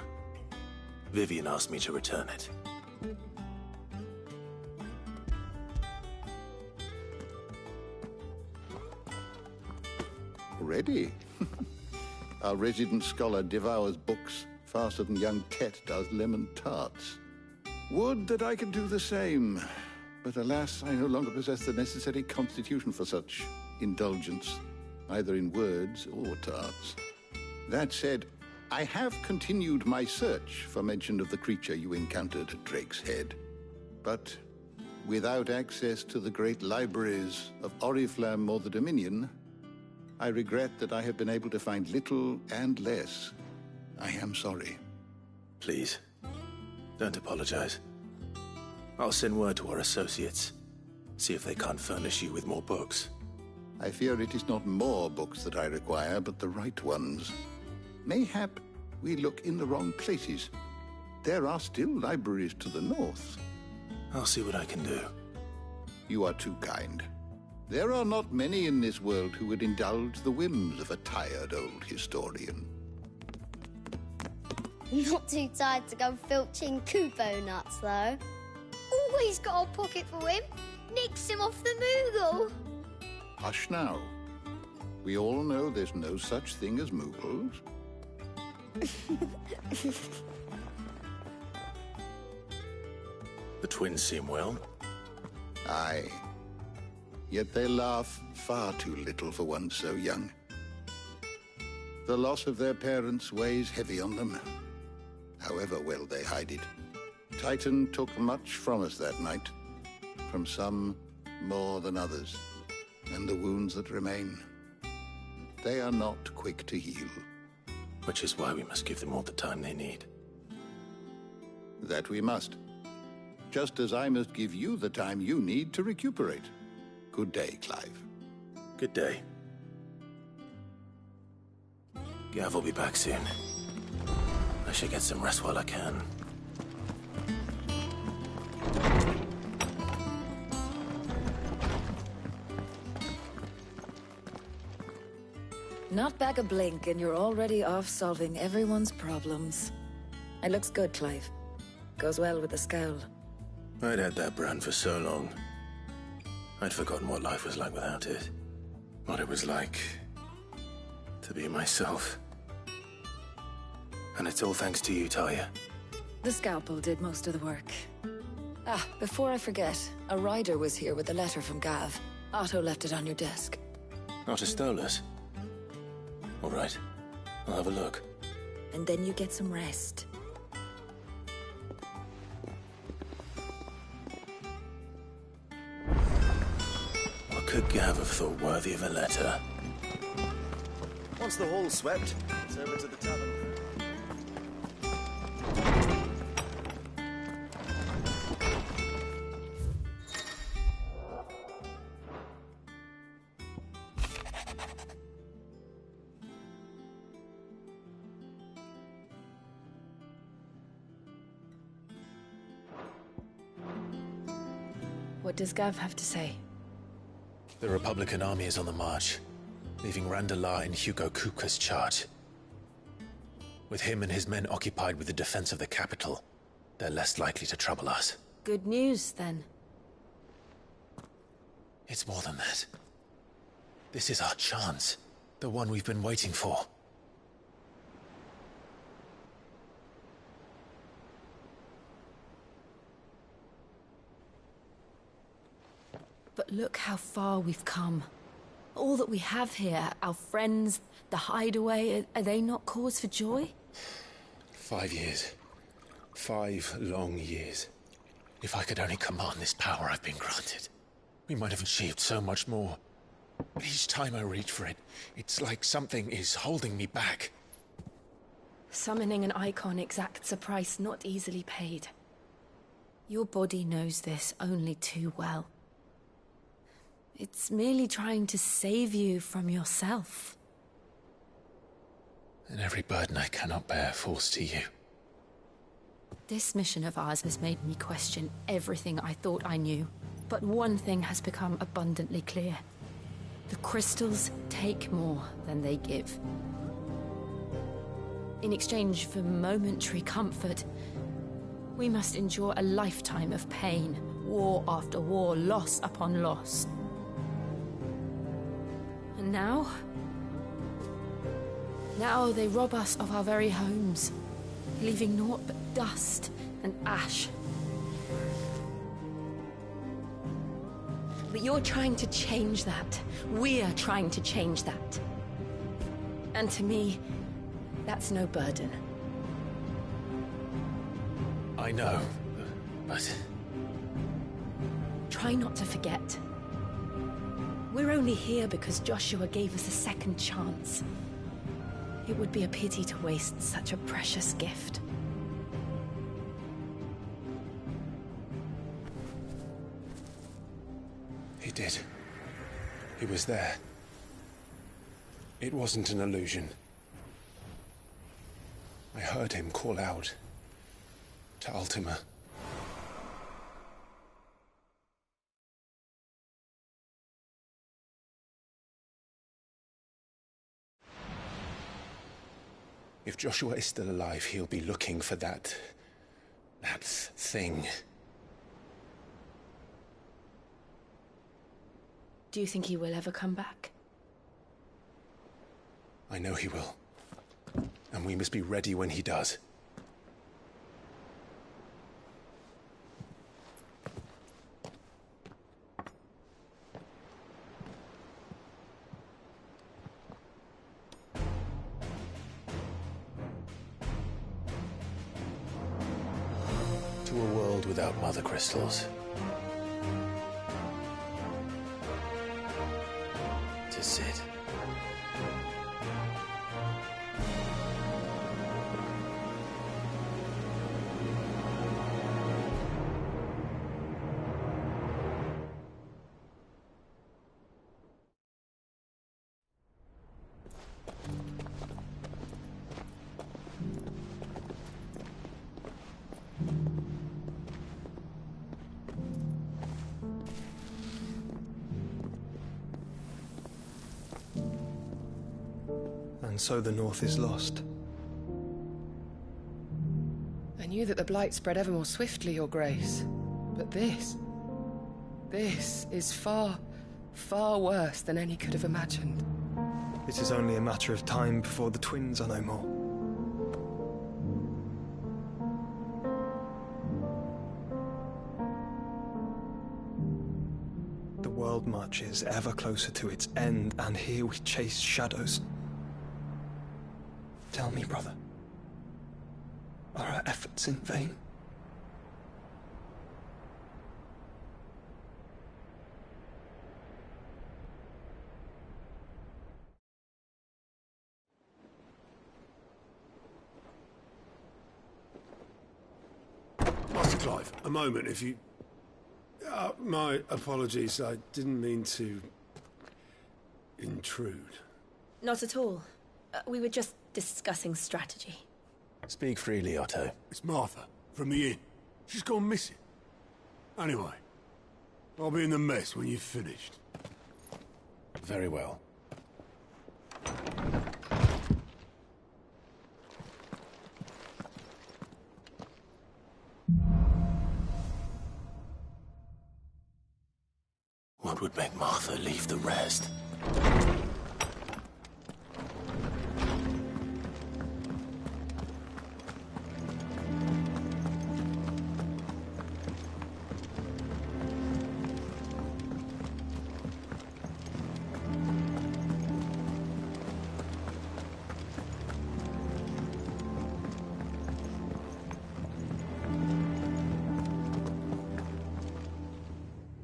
Vivian asked me to return it. Ready? Our resident scholar devours books faster than young Tet does lemon tarts. Would that I could do the same, but alas, I no longer possess the necessary constitution for such indulgence, either in words or tarts. That said, I have continued my search for mention of the creature you encountered at Drake's Head, but without access to the great libraries of Oriflamme or the Dominion, I regret that I have been able to find little and less. I am sorry. Please, don't apologize. I'll send word to our associates. See if they can't furnish you with more books. I fear it is not more books that I require, but the right ones. Mayhap we look in the wrong places. There are still libraries to the north. I'll see what I can do. You are too kind. There are not many in this world who would indulge the whims of a tired old historian. Not too tired to go filching Kupo nuts, though. Always got a pocket for him. Nicks him off the Moogle. Hush now. We all know there's no such thing as Moogles. The twins seem well. Aye. Yet they laugh far too little for one so young. The loss of their parents weighs heavy on them, however well they hide it. Titan took much from us that night, from some more than others, and the wounds that remain, they are not quick to heal. Which is why we must give them all the time they need. That we must. Just as I must give you the time you need to recuperate. Good day, Clive. Good day. Gav will be back soon. I should get some rest while I can. Not back a blink and you're already off solving everyone's problems. It looks good, Clive. Goes well with the scowl. I'd had that brand for so long. I'd forgotten what life was like without it. What it was like to be myself. And it's all thanks to you, Talia. The scalpel did most of the work. Ah, before I forget, a rider was here with a letter from Gav. Otto left it on your desk. Otto stole us? All right. I'll have a look. And then you get some rest. What could Gav have thought worthy of a letter? Once the hall's swept, it's over to the tavern. What does Gav have to say? The Republican army is on the march, leaving Randalar in Hugo Kupka's charge. With him and his men occupied with the defense of the capital, they're less likely to trouble us. Good news, then. It's more than that. This is our chance. The one we've been waiting for. But look how far we've come. All that we have here, our friends, the hideaway, are they not cause for joy? 5 years. 5 long years. If I could only command this power I've been granted, we might have achieved so much more. Each time I reach for it, it's like something is holding me back. Summoning an icon exacts a price not easily paid. Your body knows this only too well. It's merely trying to save you from yourself. And every burden I cannot bear falls to you. This mission of ours has made me question everything I thought I knew. But one thing has become abundantly clear. The crystals take more than they give. In exchange for momentary comfort, we must endure a lifetime of pain, war after war, loss upon loss. And now they rob us of our very homes, leaving naught but dust and ash. But you're trying to change that. We're trying to change that. And to me, that's no burden. I know, but... Try not to forget. We're only here because Joshua gave us a second chance. It would be a pity to waste such a precious gift. He did. He was there. It wasn't an illusion. I heard him call out to Ultima. If Joshua is still alive, he'll be looking for that thing. Do you think he will ever come back? I know he will. And we must be ready when he does. To a world without mother crystals. To Cid. And so the North is lost. I knew that the Blight spread ever more swiftly, Your Grace. But this is far, far worse than any could have imagined. It is only a matter of time before the twins are no more. The world marches ever closer to its end, and here we chase shadows. Tell me, brother, are our efforts in vain? Master Clive, a moment, if you... my apologies, I didn't mean to... intrude. Not at all. We were just discussing strategy. Speak freely, Otto. It's Martha, from the inn. She's gone missing. Anyway, I'll be in the mess when you've finished. Very well. What would make Martha leave the rest?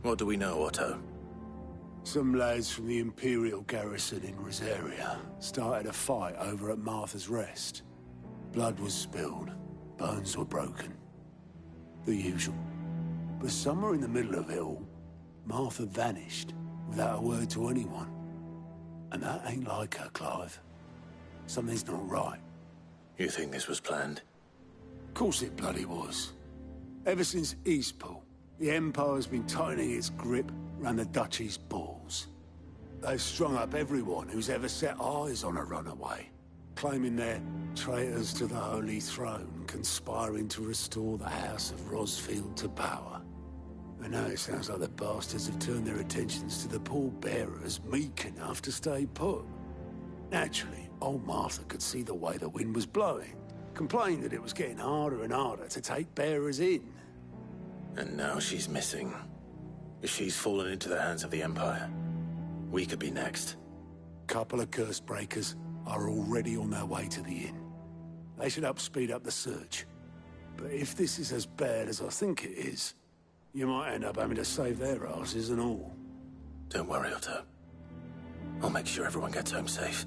What do we know, Otto? Some lads from the Imperial garrison in Rosaria started a fight over at Martha's Rest. Blood was spilled, bones were broken. The usual. But somewhere in the middle of it all, Martha vanished without a word to anyone. And that ain't like her, Clive. Something's not right. You think this was planned? Of course it bloody was. Ever since Eastpool, the Empire's been tightening its grip around the Duchy's balls. They've strung up everyone who's ever set eyes on a runaway, claiming they're traitors to the Holy Throne, conspiring to restore the House of Rosfield to power. And now it sounds like the bastards have turned their attentions to the pallbearers meek enough to stay put. Naturally, old Martha could see the way the wind was blowing, complained that it was getting harder and harder to take bearers in. And now she's missing. If she's fallen into the hands of the Empire, we could be next. Couple of curse breakers are already on their way to the inn. They should help speed up the search. But if this is as bad as I think it is, you might end up having to save their asses and all. Don't worry, Otto. I'll make sure everyone gets home safe.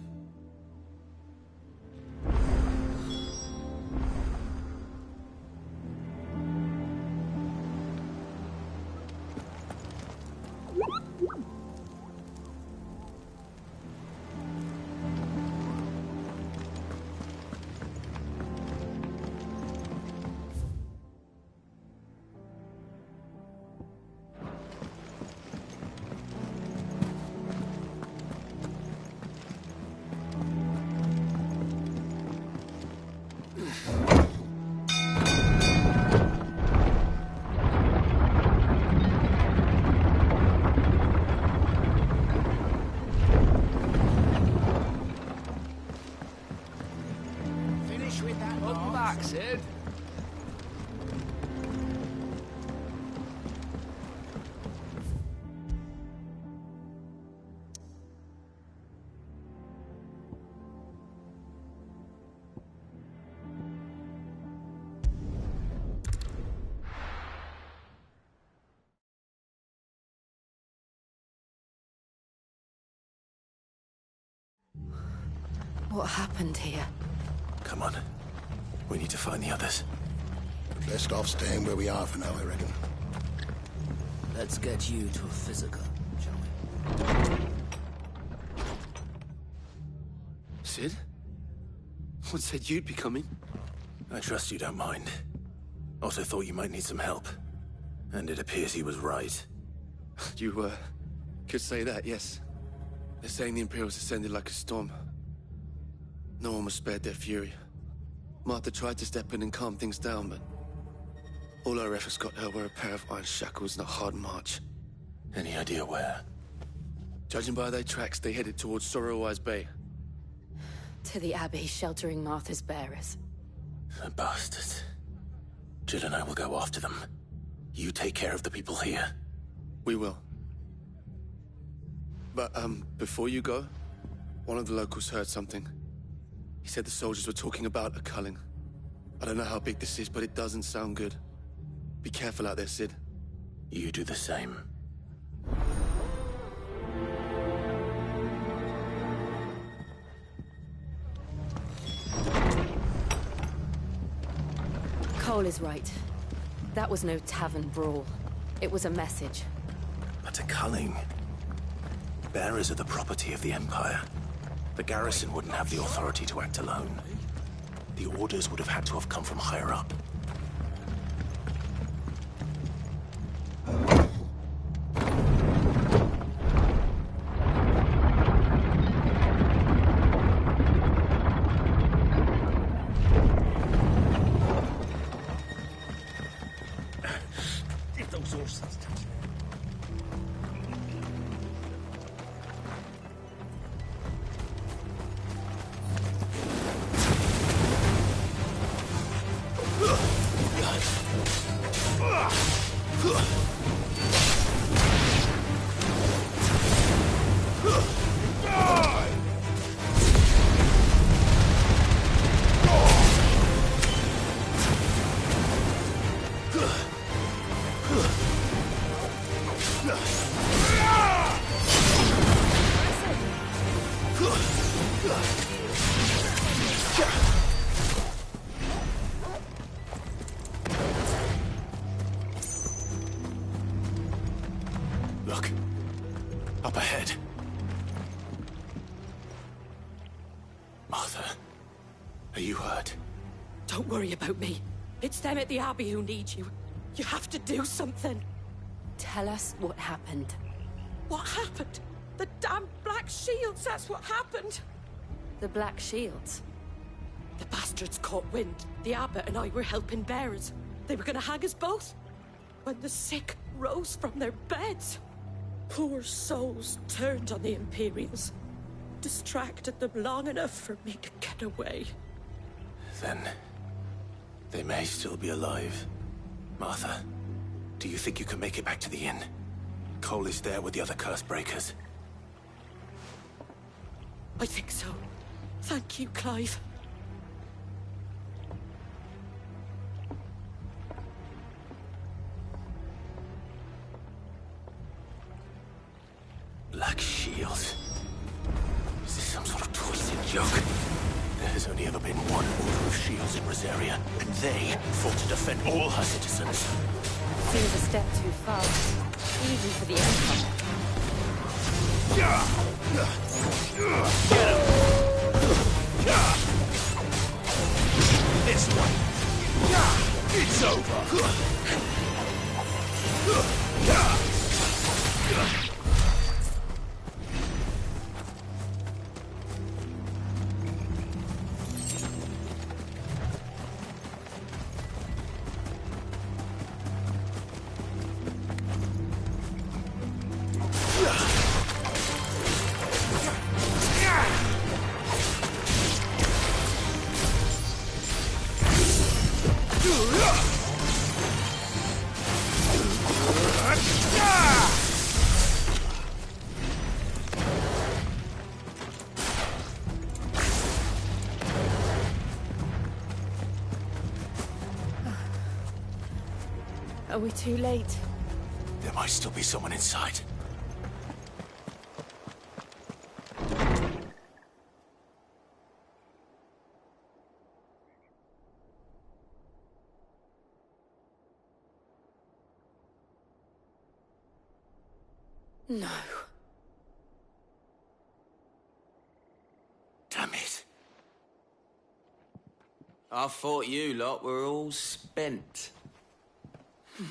Sid. What happened here? Come on. We need to find the others. Best off staying where we are for now, I reckon. Let's get you to a physical, shall we? Sid? What said you'd be coming? I trust you don't mind. Also thought you might need some help. And it appears he was right. You, could say that, yes. They're saying the Imperials ascended like a storm. No one was spared their fury. Martha tried to step in and calm things down, but all our efforts got her were a pair of iron shackles and a hard march. Any idea where? Judging by their tracks, they headed towards Sorrowwise Bay. To the Abbey, sheltering Martha's bearers. The bastards. Jill and I will go after them. You take care of the people here. We will. But, before you go, one of the locals heard something. He said the soldiers were talking about a culling. I don't know how big this is, but it doesn't sound good. Be careful out there, Sid. You do the same. Cole is right. That was no tavern brawl. It was a message. But a culling. Bearers are the property of the Empire. The garrison wouldn't have the authority to act alone. The orders would have had to have come from higher up. If those horses touch me. Ugh! Are you hurt? Don't worry about me. It's them at the Abbey who need you. You have to do something. Tell us what happened. What happened? The damn Black Shields, that's what happened. The Black Shields? The bastards caught wind. The Abbot and I were helping bearers. They were gonna hang us both. When the sick rose from their beds, poor souls turned on the Imperials. Distracted them long enough for me to get away. Then... they may still be alive. Martha, do you think you can make it back to the inn? Cole is there with the other curse breakers. I think so. Thank you, Clive. Black Shields. Is this some sort of twisted joke? There has only ever been one Order of Shields in Rosaria, and they fought to defend all her citizens. Seems a step too far, even for the Empire. Get him! This one. It's over. Are we too late? There might still be someone inside. No. Damn it. I thought you lot were all spent.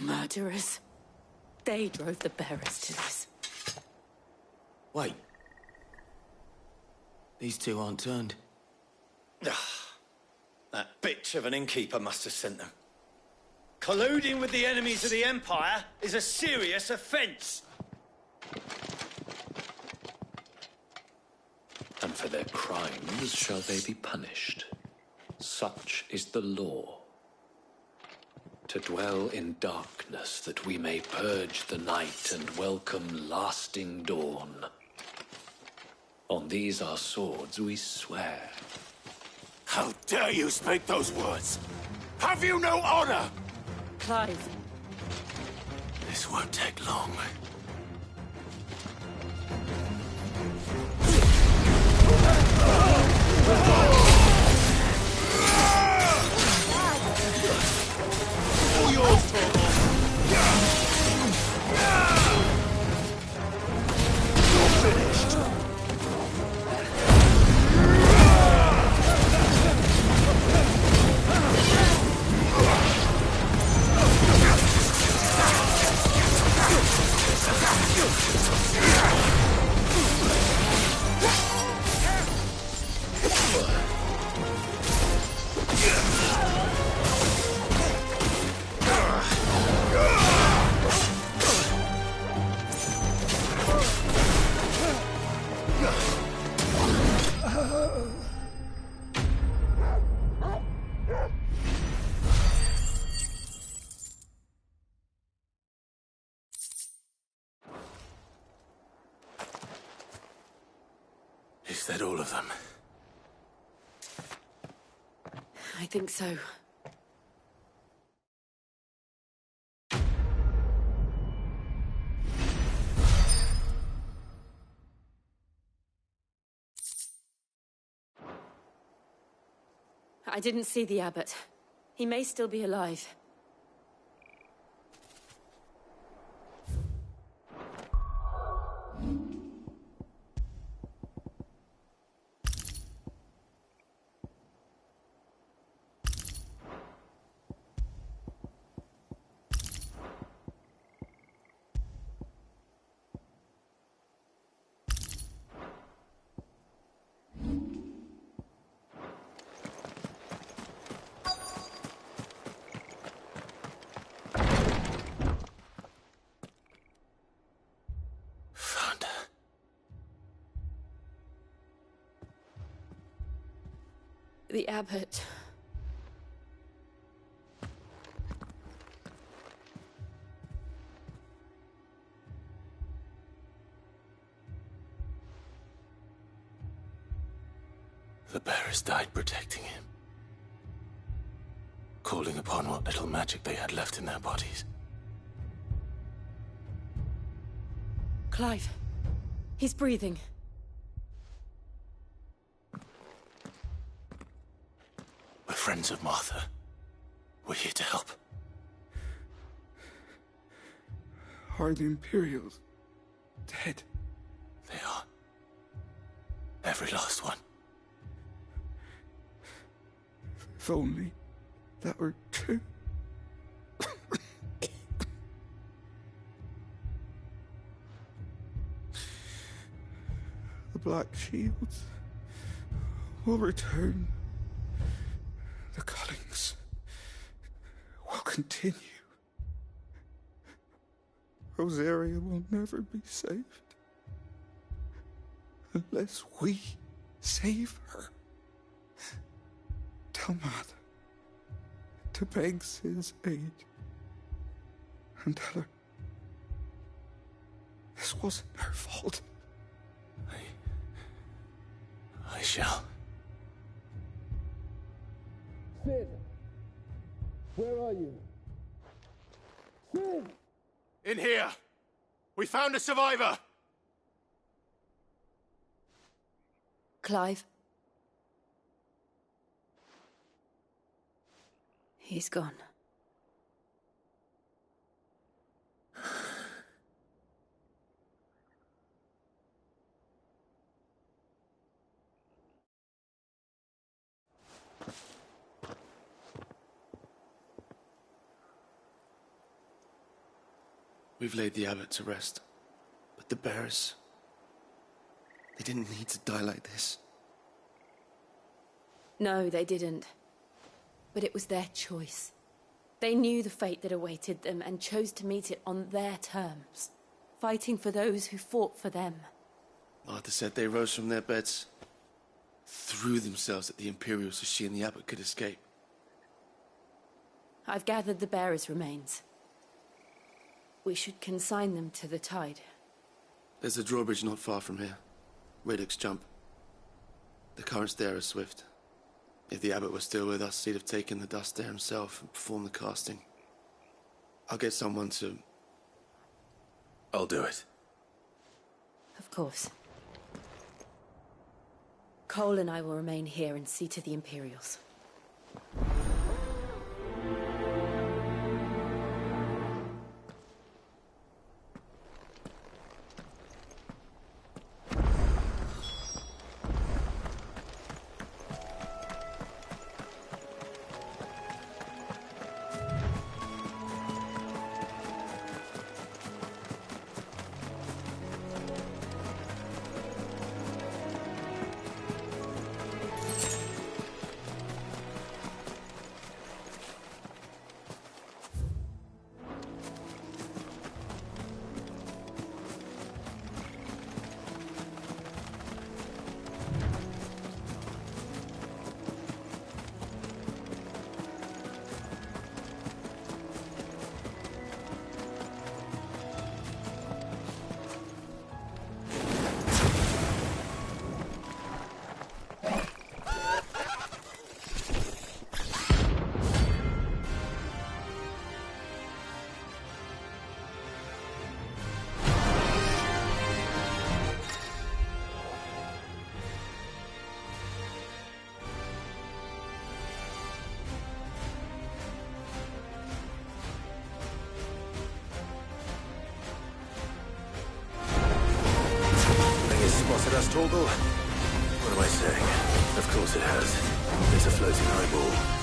Murderers. They drove the bearers to this. Wait. These two aren't turned. That bitch of an innkeeper must have sent them. Colluding with the enemies of the Empire is a serious offence. And for their crimes shall they be punished. Such is the law. To dwell in darkness that we may purge the night and welcome lasting dawn. On these our swords we swear. How dare you speak those words? Have you no honor? Clive. This won't take long. All yours, Torvald. You're finished. Is that all of them? I think so. I didn't see the abbot. He may still be alive. The abbot. The bearers died protecting him, calling upon what little magic they had left in their bodies. Clive. He's breathing. We're friends of Martha. We're here to help. Are the Imperials dead? They are. Every last one. If only that were true. The Black Shields will return. The cuttings will continue. Rosaria will never be saved unless we save her. Tell Mother to beg Cid's aid and tell her this wasn't her fault. I shall. Cid! Where are you? Cid! In here! We found a survivor! Clive. He's gone. We've laid the abbot to rest, but the bearers, they didn't need to die like this. No, they didn't. But it was their choice. They knew the fate that awaited them and chose to meet it on their terms, fighting for those who fought for them. Martha said they rose from their beds, threw themselves at the Imperials so she and the abbot could escape. I've gathered the bearers' remains. We should consign them to the tide. There's a drawbridge not far from here. Radix Jump. The currents there are swift. If the abbot was still with us, he'd have taken the dust there himself and performed the casting. I'll get someone to... I'll do it. Of course. Cole and I will remain here and see to the Imperials. Spotted us, Torgal? What am I saying? Of course it has. It's a floating eyeball.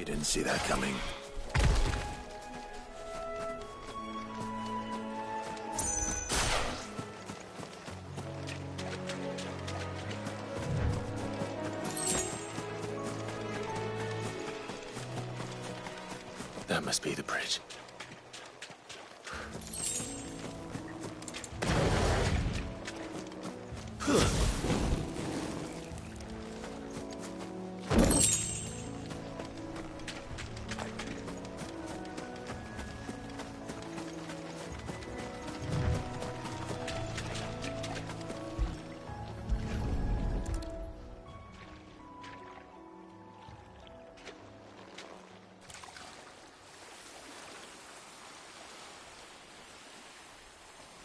You didn't see that coming. That must be the bridge.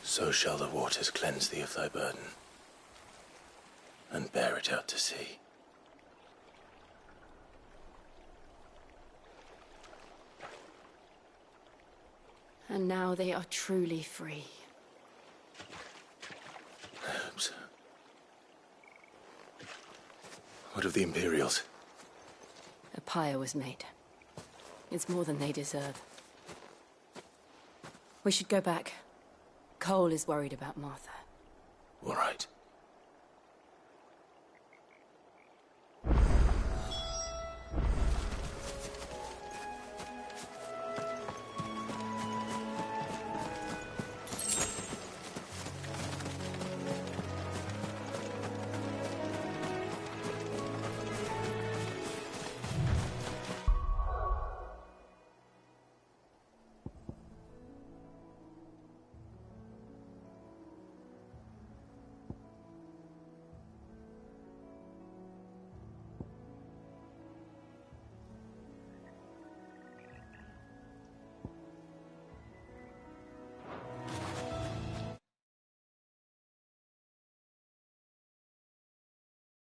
So shall the waters cleanse thee of thy burden, and bear it out to sea. And now they are truly free. I hope so. What of the Imperials? A pyre was made. It's more than they deserve. We should go back. Cole is worried about Martha. All right.